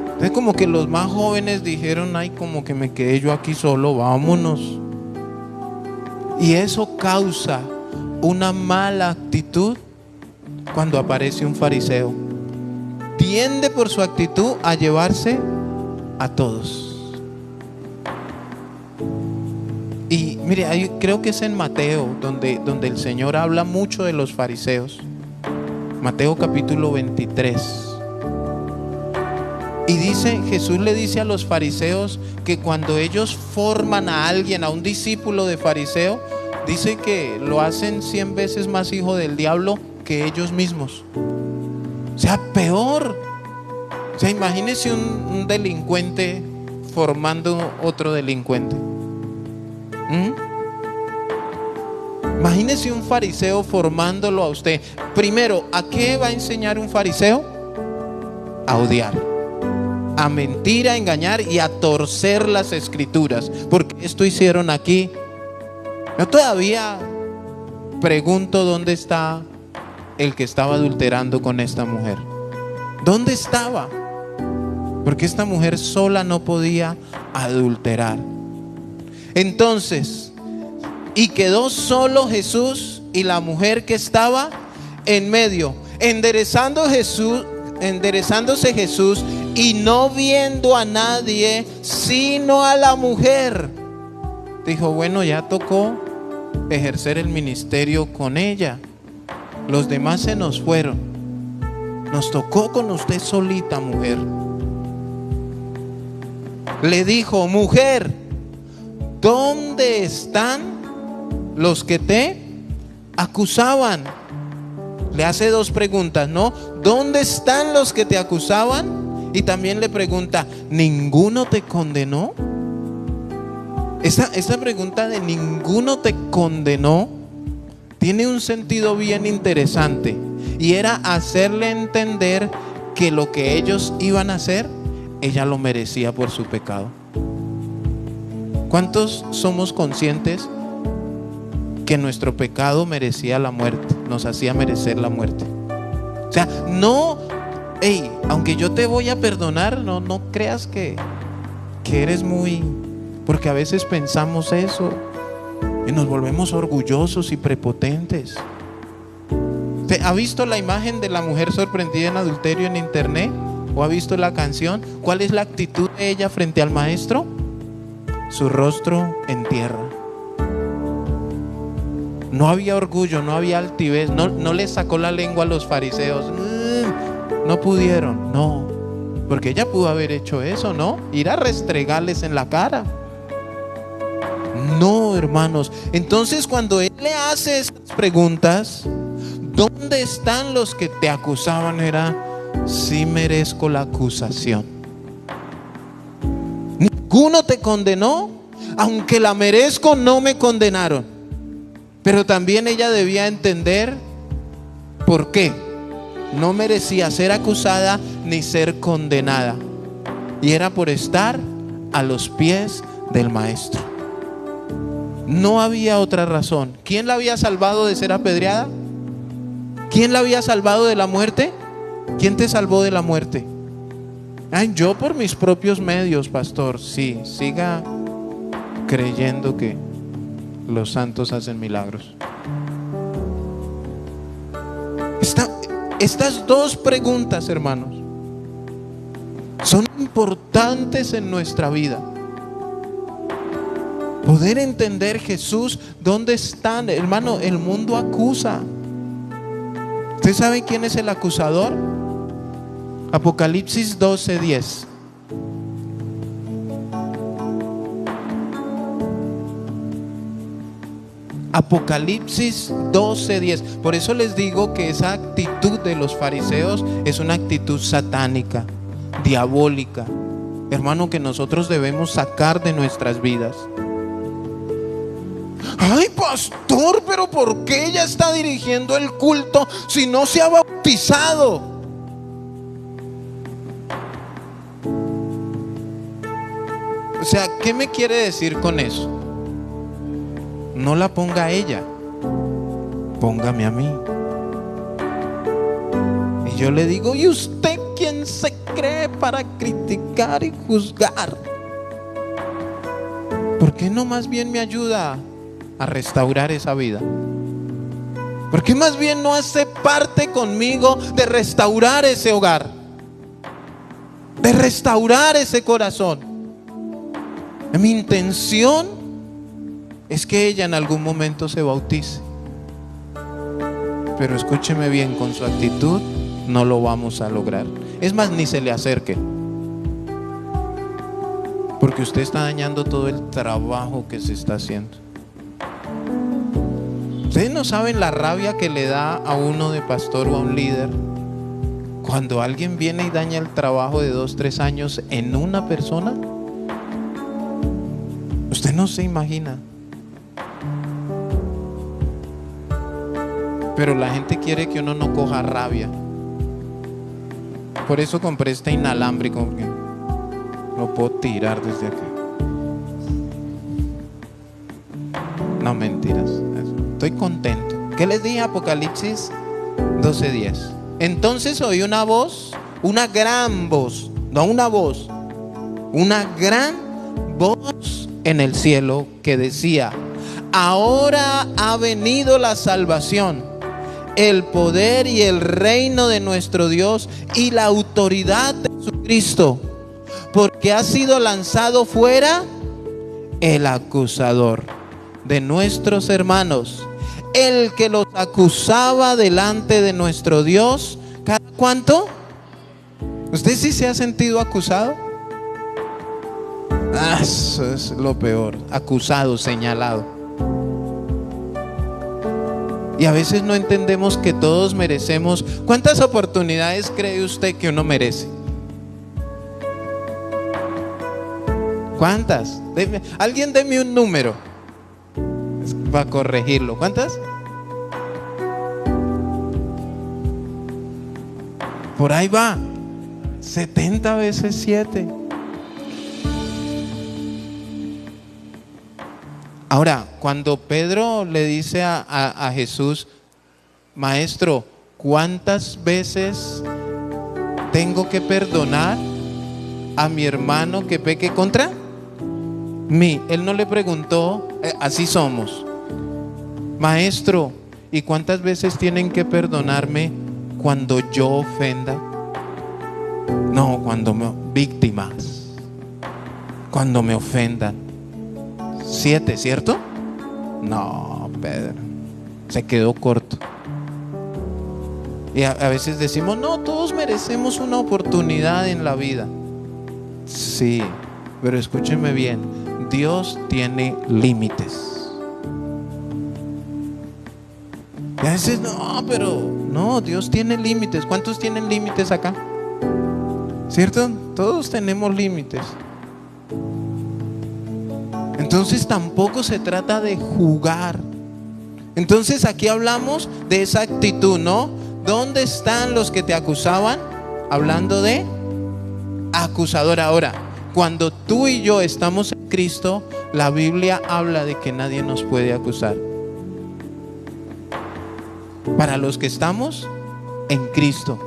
Entonces como que los más jóvenes dijeron, ay, como que me quedé yo aquí solo, vámonos. Y eso causa una mala actitud cuando aparece un fariseo. Tiende por su actitud a llevarse a todos. Y mire, ahí creo que es en Mateo donde el Señor habla mucho de los fariseos. Mateo capítulo 23. Y dice, Jesús le dice a los fariseos que cuando ellos forman a alguien, a un discípulo de fariseo, dice que lo hacen 100 veces más hijo del diablo que ellos mismos. O sea, peor. O sea, imagínese un delincuente formando otro delincuente. Imagínese un fariseo formándolo a usted. Primero, ¿a qué va a enseñar un fariseo? A odiar, a mentir, a engañar y a torcer las escrituras. Porque esto hicieron aquí. Yo todavía pregunto dónde está el que estaba adulterando con esta mujer. ¿Dónde estaba? Porque esta mujer sola no podía adulterar. Entonces, y quedó solo Jesús y la mujer que estaba en medio. Enderezándose Jesús y no viendo a nadie sino a la mujer, dijo, bueno, ya tocó ejercer el ministerio con ella. Los demás se nos fueron. Nos tocó con usted solita, mujer. Le dijo: mujer, ¿dónde están los que te acusaban? Le hace dos preguntas, ¿no? ¿Dónde están los que te acusaban? Y también le pregunta: ¿ninguno te condenó? Esta pregunta de ¿ninguno te condenó? Tiene un sentido bien interesante, y era hacerle entender que lo que ellos iban a hacer, ella lo merecía por su pecado. ¿Cuántos somos conscientes que nuestro pecado merecía la muerte, nos hacía merecer la muerte? O sea, no, aunque yo te voy a perdonar, no creas que eres muy... Porque a veces pensamos eso y nos volvemos orgullosos y prepotentes. ¿Usted ha visto la imagen de la mujer sorprendida en adulterio en internet? ¿O ha visto la canción? ¿Cuál es la actitud de ella frente al maestro? Su rostro en tierra. No había orgullo, no había altivez, no le sacó la lengua a los fariseos. No pudieron, no. Porque ella pudo haber hecho eso, ¿no? Ir a restregarles en la cara. No, hermanos. Entonces, cuando él le hace esas preguntas, ¿dónde están los que te acusaban? Era: sí merezco la acusación. Ninguno te condenó, aunque la merezco, no me condenaron. Pero también ella debía entender por qué no merecía ser acusada ni ser condenada, y era por estar a los pies del maestro. No había otra razón. ¿Quién la había salvado de ser apedreada? ¿Quién la había salvado de la muerte? ¿Quién te salvó de la muerte? Yo por mis propios medios, pastor. Sí, siga creyendo que los santos hacen milagros. Estas dos preguntas, hermanos, son importantes en nuestra vida. Poder entender: Jesús, ¿dónde están? Hermano, el mundo acusa. ¿Usted sabe quién es el acusador? Apocalipsis 12:10. Apocalipsis 12:10. Por eso les digo que esa actitud de los fariseos es una actitud satánica, diabólica, hermano, que nosotros debemos sacar de nuestras vidas. Ay, pastor, pero ¿por qué ella está dirigiendo el culto si no se ha bautizado? O sea, ¿qué me quiere decir con eso? No la ponga a ella, póngame a mí. Y yo le digo: ¿y usted quién se cree para criticar y juzgar? ¿Por qué no más bien me ayuda a restaurar esa vida? ¿Por qué más bien no hace parte conmigo de restaurar ese hogar, de restaurar ese corazón? Mi intención es que ella en algún momento se bautice. Pero escúcheme bien, con su actitud no lo vamos a lograr. Es más, ni se le acerque, porque usted está dañando todo el trabajo que se está haciendo. Ustedes no saben la rabia que le da a uno de pastor o a un líder cuando alguien viene y daña el trabajo de 2-3 años en una persona. Usted no se imagina. Pero la gente quiere que uno no coja rabia. Por eso compré este inalámbrico, porque lo puedo tirar desde acá. No, mentiras. Estoy contento. ¿Qué les dije? Apocalipsis 12:10. Entonces oí una voz, una gran voz, no una voz, una gran voz en el cielo que decía: ahora ha venido la salvación, el poder y el reino de nuestro Dios y la autoridad de Jesucristo, porque ha sido lanzado fuera el acusador de nuestros hermanos, el que los acusaba delante de nuestro Dios cada ¿cuánto? ¿Usted sí se ha sentido acusado? Eso es lo peor, acusado, señalado. Y a veces no entendemos que todos merecemos. ¿Cuántas oportunidades cree usted que uno merece? ¿Cuántas? Alguien deme un número para corregirlo. ¿Cuántas? Por ahí va. 70 veces 7. Ahora, cuando Pedro le dice a Jesús, Maestro, ¿cuántas veces tengo que perdonar a mi hermano que peque contra mí? Él no le preguntó, así somos, Maestro, ¿y cuántas veces tienen que perdonarme cuando yo ofenda? No, víctimas, cuando me ofendan. 7, ¿cierto? No, Pedro, se quedó corto. Y a veces decimos, no, todos merecemos una oportunidad en la vida. Sí, pero escúcheme bien, Dios tiene límites. Y a veces, no, Dios tiene límites. ¿Cuántos tienen límites acá? ¿Cierto? Todos tenemos límites. Entonces tampoco se trata de jugar. Entonces aquí hablamos de esa actitud, ¿no? ¿Dónde están los que te acusaban? Hablando de acusador. Ahora, cuando tú y yo estamos en Cristo, la Biblia habla de que nadie nos puede acusar. Para los que estamos en Cristo.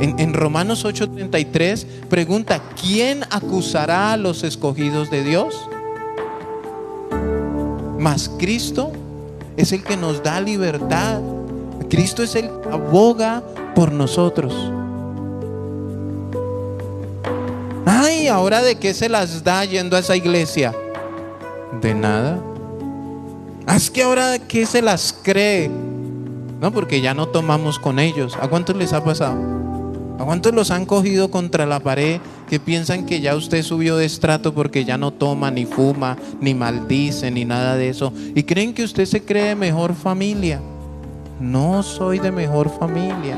En Romanos 8:33 pregunta, ¿quién acusará a los escogidos de Dios? Mas Cristo es el que nos da libertad. Cristo es el que aboga por nosotros. Ay, ¿ahora de qué se las da yendo a esa iglesia? De nada. Es que ahora de qué se las cree. No, porque ya no tomamos con ellos. ¿A cuántos les ha pasado? ¿A cuántos los han cogido contra la pared que piensan que ya usted subió de estrato porque ya no toma, ni fuma, ni maldice, ni nada de eso? Y creen que usted se cree de mejor familia. No soy de mejor familia.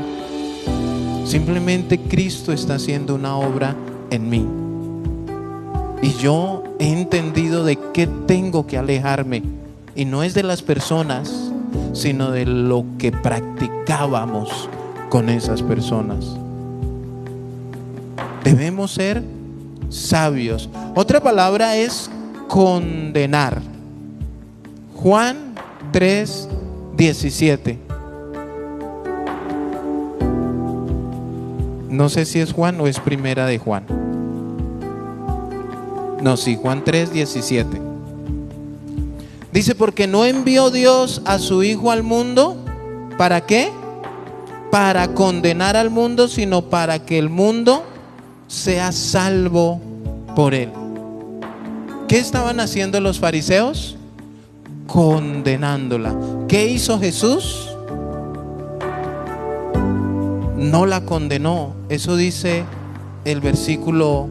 Simplemente Cristo está haciendo una obra en mí. Y yo he entendido de qué tengo que alejarme. Y no es de las personas, sino de lo que practicábamos con esas personas. Debemos ser sabios. Otra palabra es condenar. Juan 3:17. No sé si es Juan o es primera de Juan. No, sí, Juan 3:17. Dice, porque no envió Dios a su Hijo al mundo, ¿para qué? Para condenar al mundo, sino para que el mundo sea salvo por él. ¿Qué estaban haciendo los fariseos? Condenándola. ¿Qué hizo Jesús? No la condenó. Eso dice el versículo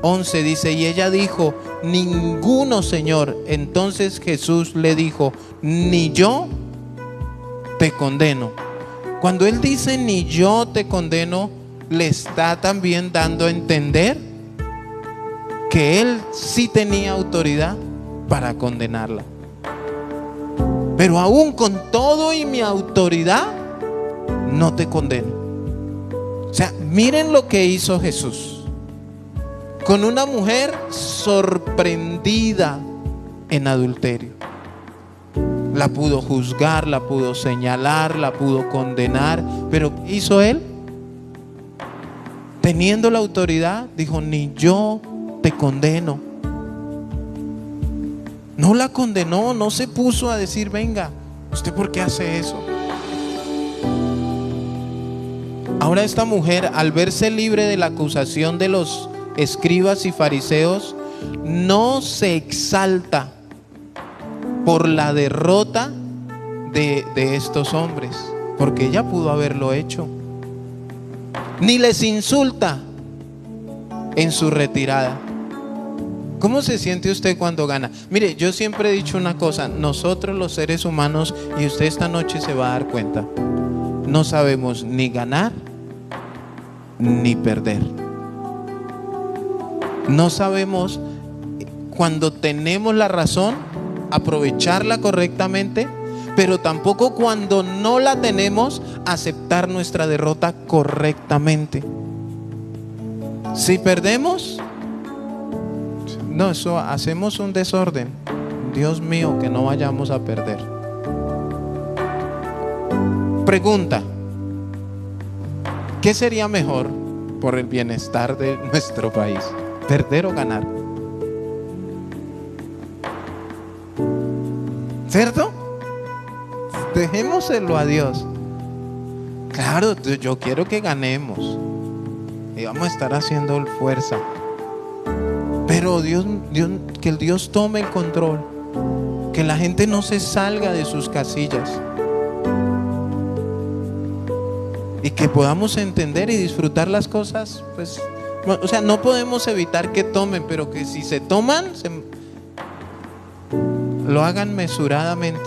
11, dice, y ella dijo, ninguno, Señor. Entonces Jesús le dijo, ni yo te condeno. Cuando él dice ni yo te condeno, le está también dando a entender que él sí tenía autoridad para condenarla. Pero aún con todo y mi autoridad, no te condeno. O sea, miren lo que hizo Jesús con una mujer sorprendida en adulterio. La pudo juzgar, la pudo señalar, la pudo condenar, pero ¿qué hizo él? Teniendo la autoridad, dijo, ni yo te condeno. No la condenó, no se puso a decir, venga, ¿usted por qué hace eso? Ahora esta mujer, al verse libre de la acusación de los escribas y fariseos, no se exalta por la derrota de estos hombres, porque ella pudo haberlo hecho. ni les insulta en su retirada. ¿Cómo se siente usted cuando gana? Mire, yo siempre he dicho una cosa: nosotros los seres humanos, y usted esta noche se va a dar cuenta, no sabemos ni ganar ni perder. No sabemos, cuando tenemos la razón, aprovecharla correctamente, pero tampoco cuando no la tenemos, aceptar nuestra derrota correctamente. Si perdemos, no, eso hacemos un desorden. Dios mío, que no vayamos a perder. Pregunta: ¿qué sería mejor por el bienestar de nuestro país? ¿Perder o ganar? ¿Cierto? Dejémoselo a Dios. Claro, yo quiero que ganemos y vamos a estar haciendo fuerza, pero que el Dios tome el control, que la gente no se salga de sus casillas y que podamos entender y disfrutar las cosas. Pues, o sea, no podemos evitar que tomen, pero que si se toman, lo hagan mesuradamente.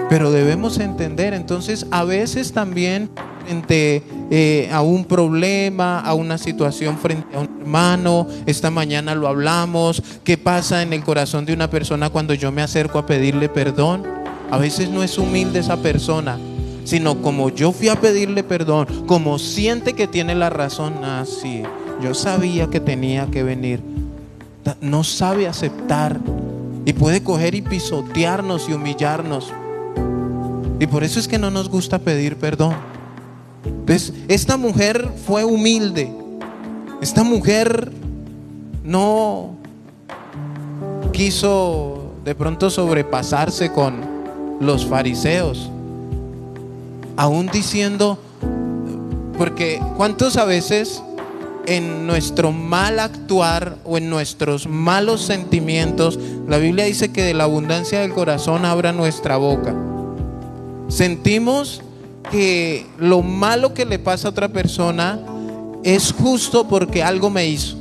Pero debemos entender. Entonces, a veces también frente a un problema, a una situación frente a un hermano, esta mañana lo hablamos, ¿qué pasa en el corazón de una persona cuando yo me acerco a pedirle perdón? A veces no es humilde esa persona, sino como yo fui a pedirle perdón, como siente que tiene la razón. Sí, yo sabía que tenía que venir. No sabe aceptar y puede coger y pisotearnos y humillarnos. Y por eso es que no nos gusta pedir perdón. Entonces, esta mujer fue humilde. Esta mujer no quiso de pronto sobrepasarse con los fariseos, aún diciendo, porque ¿cuántos a veces en nuestro mal actuar o en nuestros malos sentimientos, la Biblia dice que de la abundancia del corazón abra nuestra boca? Sentimos que lo malo que le pasa a otra persona es justo porque algo me hizo.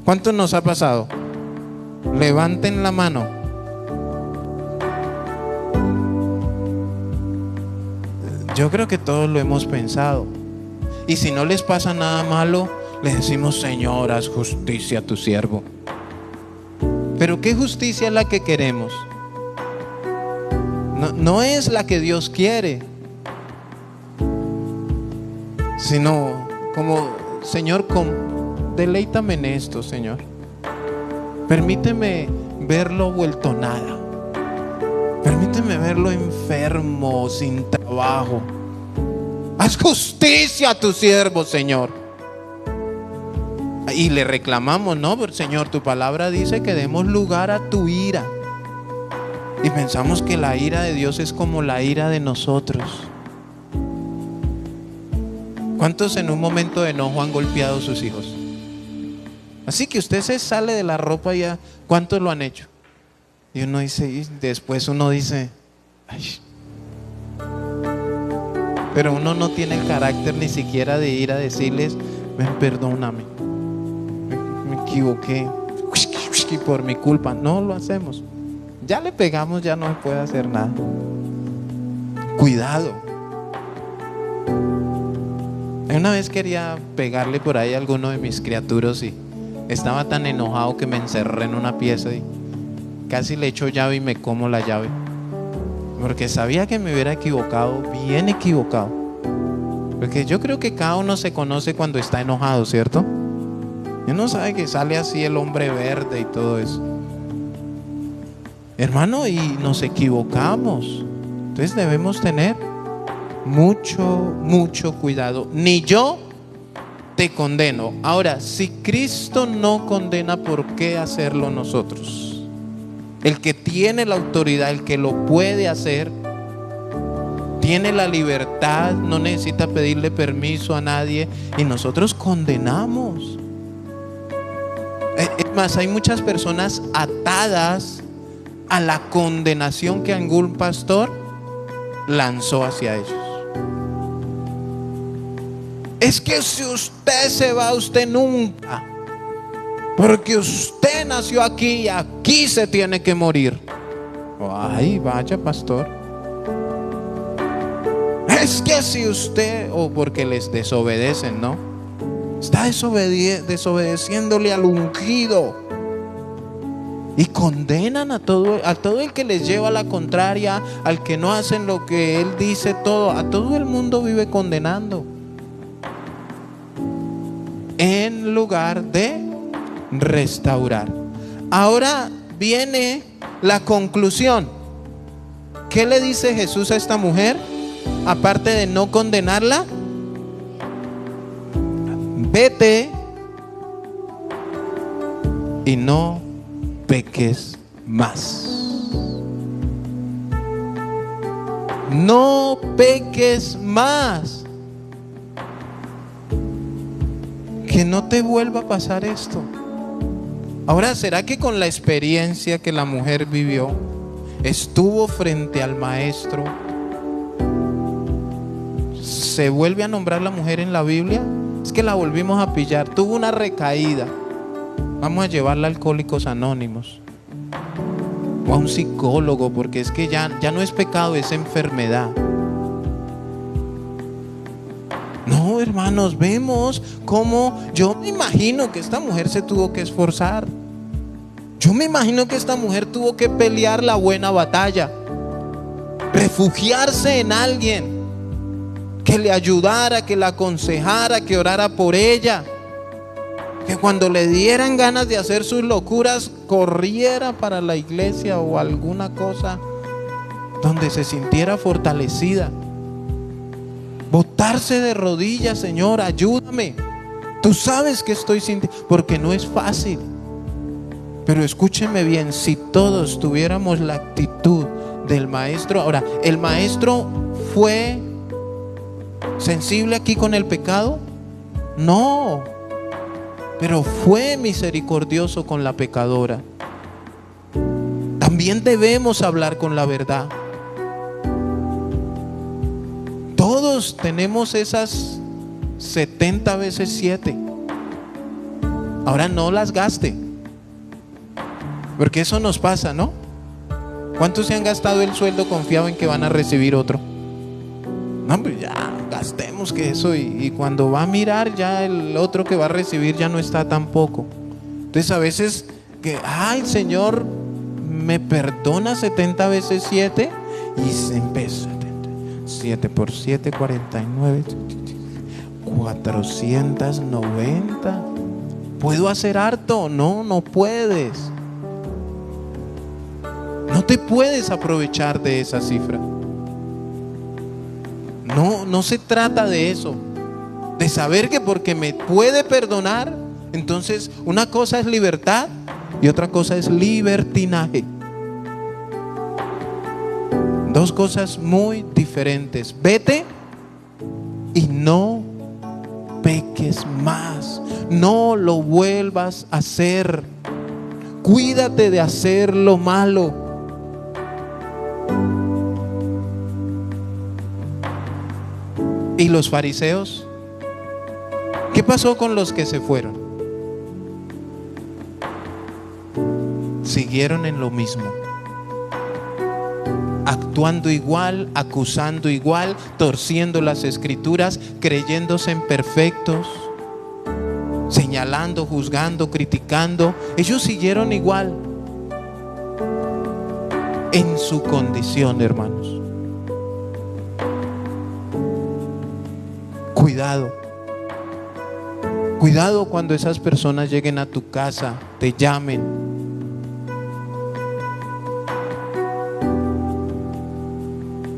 ¿Cuánto nos ha pasado? Levanten la mano. Yo creo que todos lo hemos pensado. Y si no les pasa nada malo, les decimos: Señor, haz justicia a tu siervo. Pero ¿qué justicia es la que queremos? No es la que Dios quiere, sino como: Señor, deleítame en esto, Señor. Permíteme verlo vuelto nada. Permíteme verlo enfermo, sin trabajo. Haz justicia a tu siervo, Señor. Y le reclamamos: no, pero Señor, tu palabra dice que demos lugar a tu ira. Y pensamos que la ira de Dios es como la ira de nosotros. ¿Cuántos en un momento de enojo han golpeado a sus hijos? Así que usted se sale de la ropa ya. ¿Cuántos lo han hecho? Y uno dice, y después uno dice, ay. Pero uno no tiene el carácter ni siquiera de ir a decirles: ven, perdóname, me equivoqué, por mi culpa. No lo hacemos. Ya le pegamos, ya no se puede hacer nada. Cuidado. Una vez quería pegarle por ahí a alguno de mis criaturos y estaba tan enojado que me encerré en una pieza y casi le echo llave y me como la llave, porque sabía que me hubiera equivocado, bien equivocado. Porque yo creo que cada uno se conoce cuando está enojado, ¿cierto? Y uno sabe que sale así el hombre verde y todo eso. Hermano, y nos equivocamos. Entonces debemos tener mucho cuidado. Ni yo te condeno. Ahora, si Cristo no condena, ¿por qué hacerlo nosotros? El que tiene la autoridad, el que lo puede hacer, tiene la libertad, no necesita pedirle permiso a nadie, y nosotros condenamos. Es más, hay muchas personas atadas a la condenación que algún pastor lanzó hacia ellos. Es que si usted se va, usted nunca. Porque usted nació aquí y aquí se tiene que morir. Ay, vaya pastor. Es que si usted, o porque les desobedecen, ¿no? Está desobedeciéndole al ungido. Y condenan a todo el que les lleva la contraria, al que no hacen lo que él dice, a todo el mundo vive condenando. En lugar de restaurar. Ahora viene la conclusión. ¿Qué le dice Jesús a esta mujer? Aparte de no condenarla, vete y no peques más. No peques más. Que no te vuelva a pasar esto. Ahora, ¿será que con la experiencia que la mujer vivió, estuvo frente al maestro, se vuelve a nombrar la mujer en la Biblia? Es que la volvimos a pillar, tuvo una recaída. Vamos a llevarla a Alcohólicos Anónimos o a un psicólogo, porque es que ya no es pecado, es enfermedad. No, hermanos, vemos cómo yo me imagino que esta mujer se tuvo que esforzar. Yo me imagino que esta mujer tuvo que pelear la buena batalla, refugiarse en alguien que le ayudara, que la aconsejara, que orara por ella, que cuando le dieran ganas de hacer sus locuras, corriera para la iglesia o alguna cosa donde se sintiera fortalecida. Botarse de rodillas: Señor, ayúdame. Tú sabes que estoy sin ti, porque no es fácil. Pero escúchenme bien, si todos tuviéramos la actitud del maestro. Ahora, ¿el maestro fue sensible aquí con el pecado? No, pero fue misericordioso con la pecadora. También debemos hablar con la verdad. Todos tenemos esas 70 veces 7. Ahora no las gaste, porque eso nos pasa, ¿no? ¿Cuántos se han gastado el sueldo confiado en que van a recibir otro? No, pues ya gastemos que eso, y cuando va a mirar, ya el otro que va a recibir ya no está tampoco. Entonces a veces que, ay, Señor, me perdona 70 veces 7, y se empezó. 7 por 7, 49, 490. ¿Puedo hacer harto? No, no puedes. No te puedes aprovechar de esa cifra. No se trata de eso. De saber que porque me puede perdonar, entonces una cosa es libertad y otra cosa es libertinaje. Dos cosas muy diferentes. Vete y no peques más. No lo vuelvas a hacer. Cuídate de hacer lo malo. ¿Y los fariseos? ¿Qué pasó con los que se fueron? Siguieron en lo mismo. Actuando igual, acusando igual, torciendo las escrituras, creyéndose imperfectos, señalando, juzgando, criticando. Ellos siguieron igual en su condición, hermanos. Cuidado cuando esas personas lleguen a tu casa, te llamen.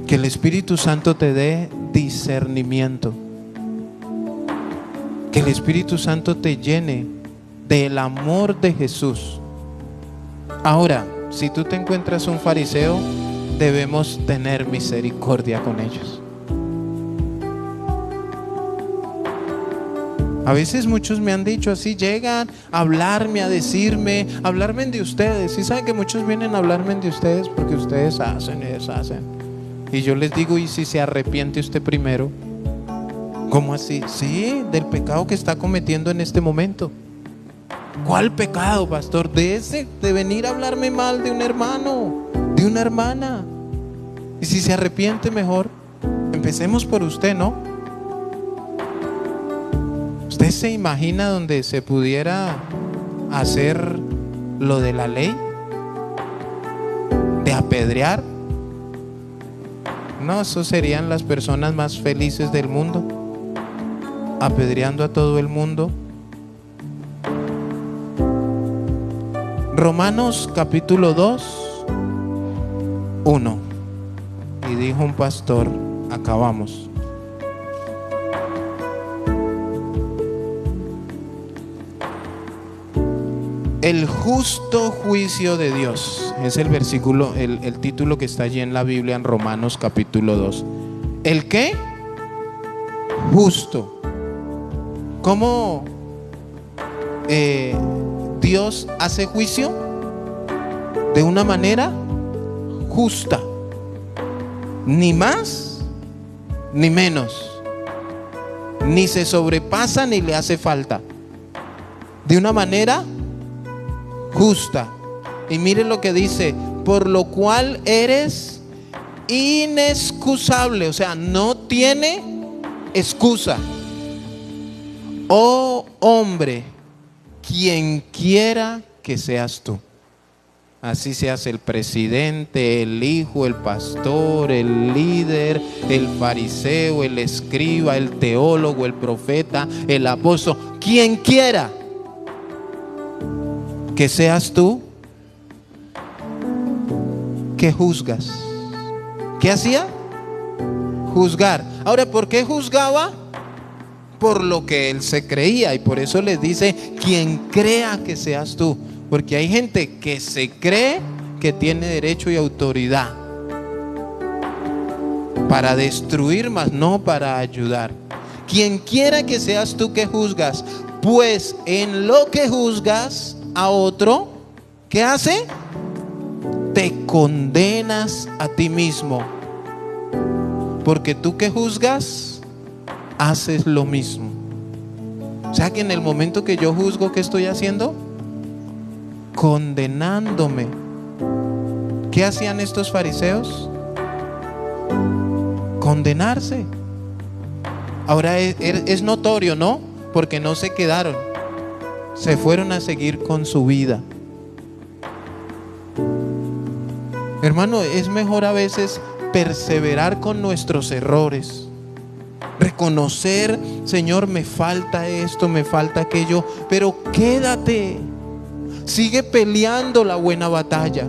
Que el Espíritu Santo te dé discernimiento. Que el Espíritu Santo te llene del amor de Jesús. Ahora, si tú te encuentras un fariseo, debemos tener misericordia con ellos. A veces muchos me han dicho así, llegan a hablarme, a decirme, a hablarme de ustedes. Y saben que muchos vienen a hablarme de ustedes porque ustedes hacen y deshacen. Y yo les digo, ¿y si se arrepiente usted primero? ¿Cómo así? Sí, del pecado que está cometiendo en este momento. ¿Cuál pecado, pastor? De ese, de venir a hablarme mal de un hermano, de una hermana. Y si se arrepiente, mejor empecemos por usted, ¿no? ¿Usted se imagina donde se pudiera hacer lo de la ley? ¿De apedrear? No, eso serían las personas más felices del mundo, apedreando a todo el mundo. Romanos capítulo 2, 1. Y dijo un pastor, acabamos. El justo juicio de Dios es el versículo, el título que está allí en la Biblia en Romanos capítulo 2. ¿El qué? Justo. ¿Cómo Dios hace juicio? De una manera justa. Ni más ni menos. Ni se sobrepasa ni le hace falta. De una manera justa. Y mire lo que dice: por lo cual eres inexcusable. O sea, no tiene excusa. Oh hombre, quien quiera que seas tú. Así seas el presidente, el hijo, el pastor, el líder, el fariseo, el escriba, el teólogo, el profeta, el apóstol. Quien quiera que seas tú, que juzgas. ¿Qué hacía? Juzgar. Ahora, ¿por qué juzgaba? Por lo que él se creía. Y por eso les dice: quien crea que seas tú. Porque hay gente que se cree que tiene derecho y autoridad para destruir, mas no para ayudar. Quien quiera que seas tú que juzgas, pues en lo que juzgas a otro, ¿qué hace? Te condenas a ti mismo, porque tú que juzgas haces lo mismo. O sea que en el momento que yo juzgo, ¿qué estoy haciendo? Condenándome. ¿Qué hacían estos fariseos? Condenarse. Ahora es notorio, ¿no? Porque no se quedaron, se fueron a seguir con su vida. Hermano, es mejor a veces perseverar con nuestros errores, reconocer: Señor, me falta esto, me falta aquello, pero quédate, sigue peleando la buena batalla.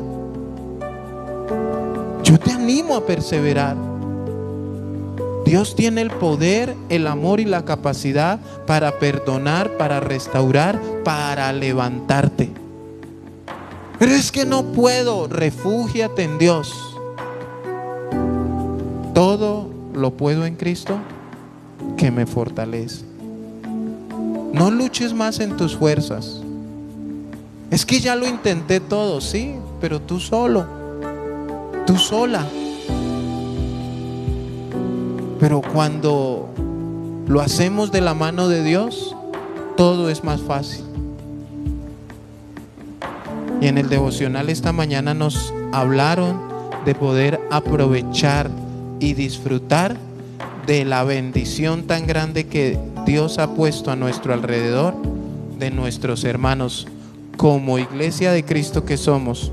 Yo te animo a perseverar. Dios tiene el poder, el amor y la capacidad para perdonar, para restaurar, para levantarte. Pero es que no puedo. Refúgiate en Dios. Todo lo puedo en Cristo que me fortalece. No luches más en tus fuerzas. Es que ya lo intenté todo, sí, pero tú solo, tú sola. Pero cuando lo hacemos de la mano de Dios, todo es más fácil. Y en el devocional esta mañana nos hablaron de poder aprovechar y disfrutar de la bendición tan grande que Dios ha puesto a nuestro alrededor, de nuestros hermanos. Como iglesia de Cristo que somos,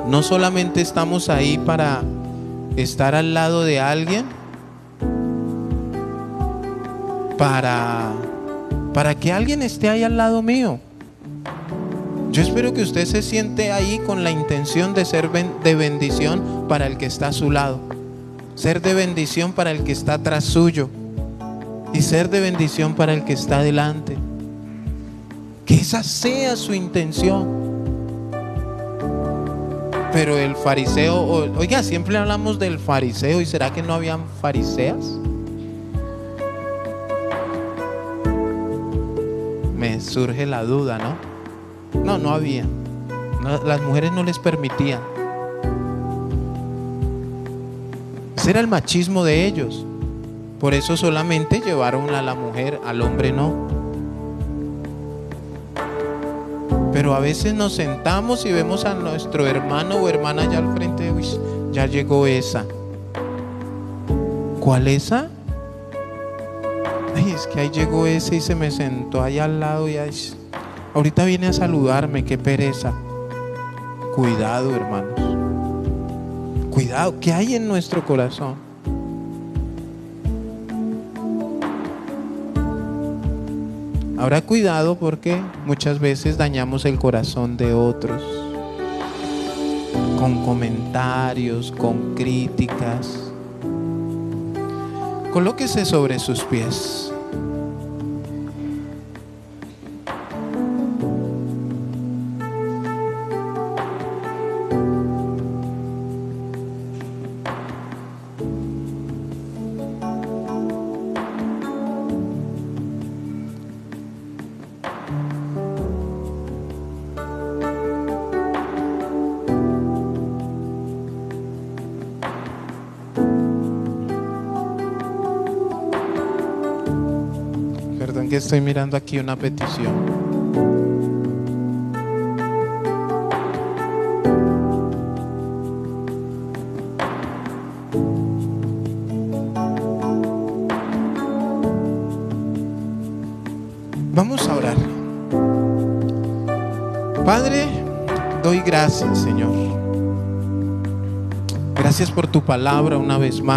no solamente estamos ahí para estar al lado de alguien, para que alguien esté ahí al lado mío. Yo espero que usted se siente ahí con la intención de ser de bendición para el que está a su lado, ser de bendición para el que está atrás suyo y ser de bendición para el que está delante. Que esa sea su intención. Pero el fariseo, oiga, siempre hablamos del fariseo, ¿y será que no habían fariseas? Me surge la duda, ¿no? No había. No, las mujeres no les permitían. Ese era el machismo de ellos. Por eso solamente llevaron a la mujer, al hombre no. Pero a veces nos sentamos y vemos a nuestro hermano o hermana allá al frente. Uy, ya llegó esa. ¿Cuál esa? Ay, es que ahí llegó ese y se me sentó ahí al lado y ahorita viene a saludarme, qué pereza. Cuidado, hermanos. Cuidado, ¿qué hay en nuestro corazón? Ahora cuidado, porque muchas veces dañamos el corazón de otros con comentarios, con críticas. Colóquese sobre sus pies. Perdón que estoy mirando aquí una petición. Vamos a orar. Padre, doy gracias, Señor. Gracias por tu palabra una vez más.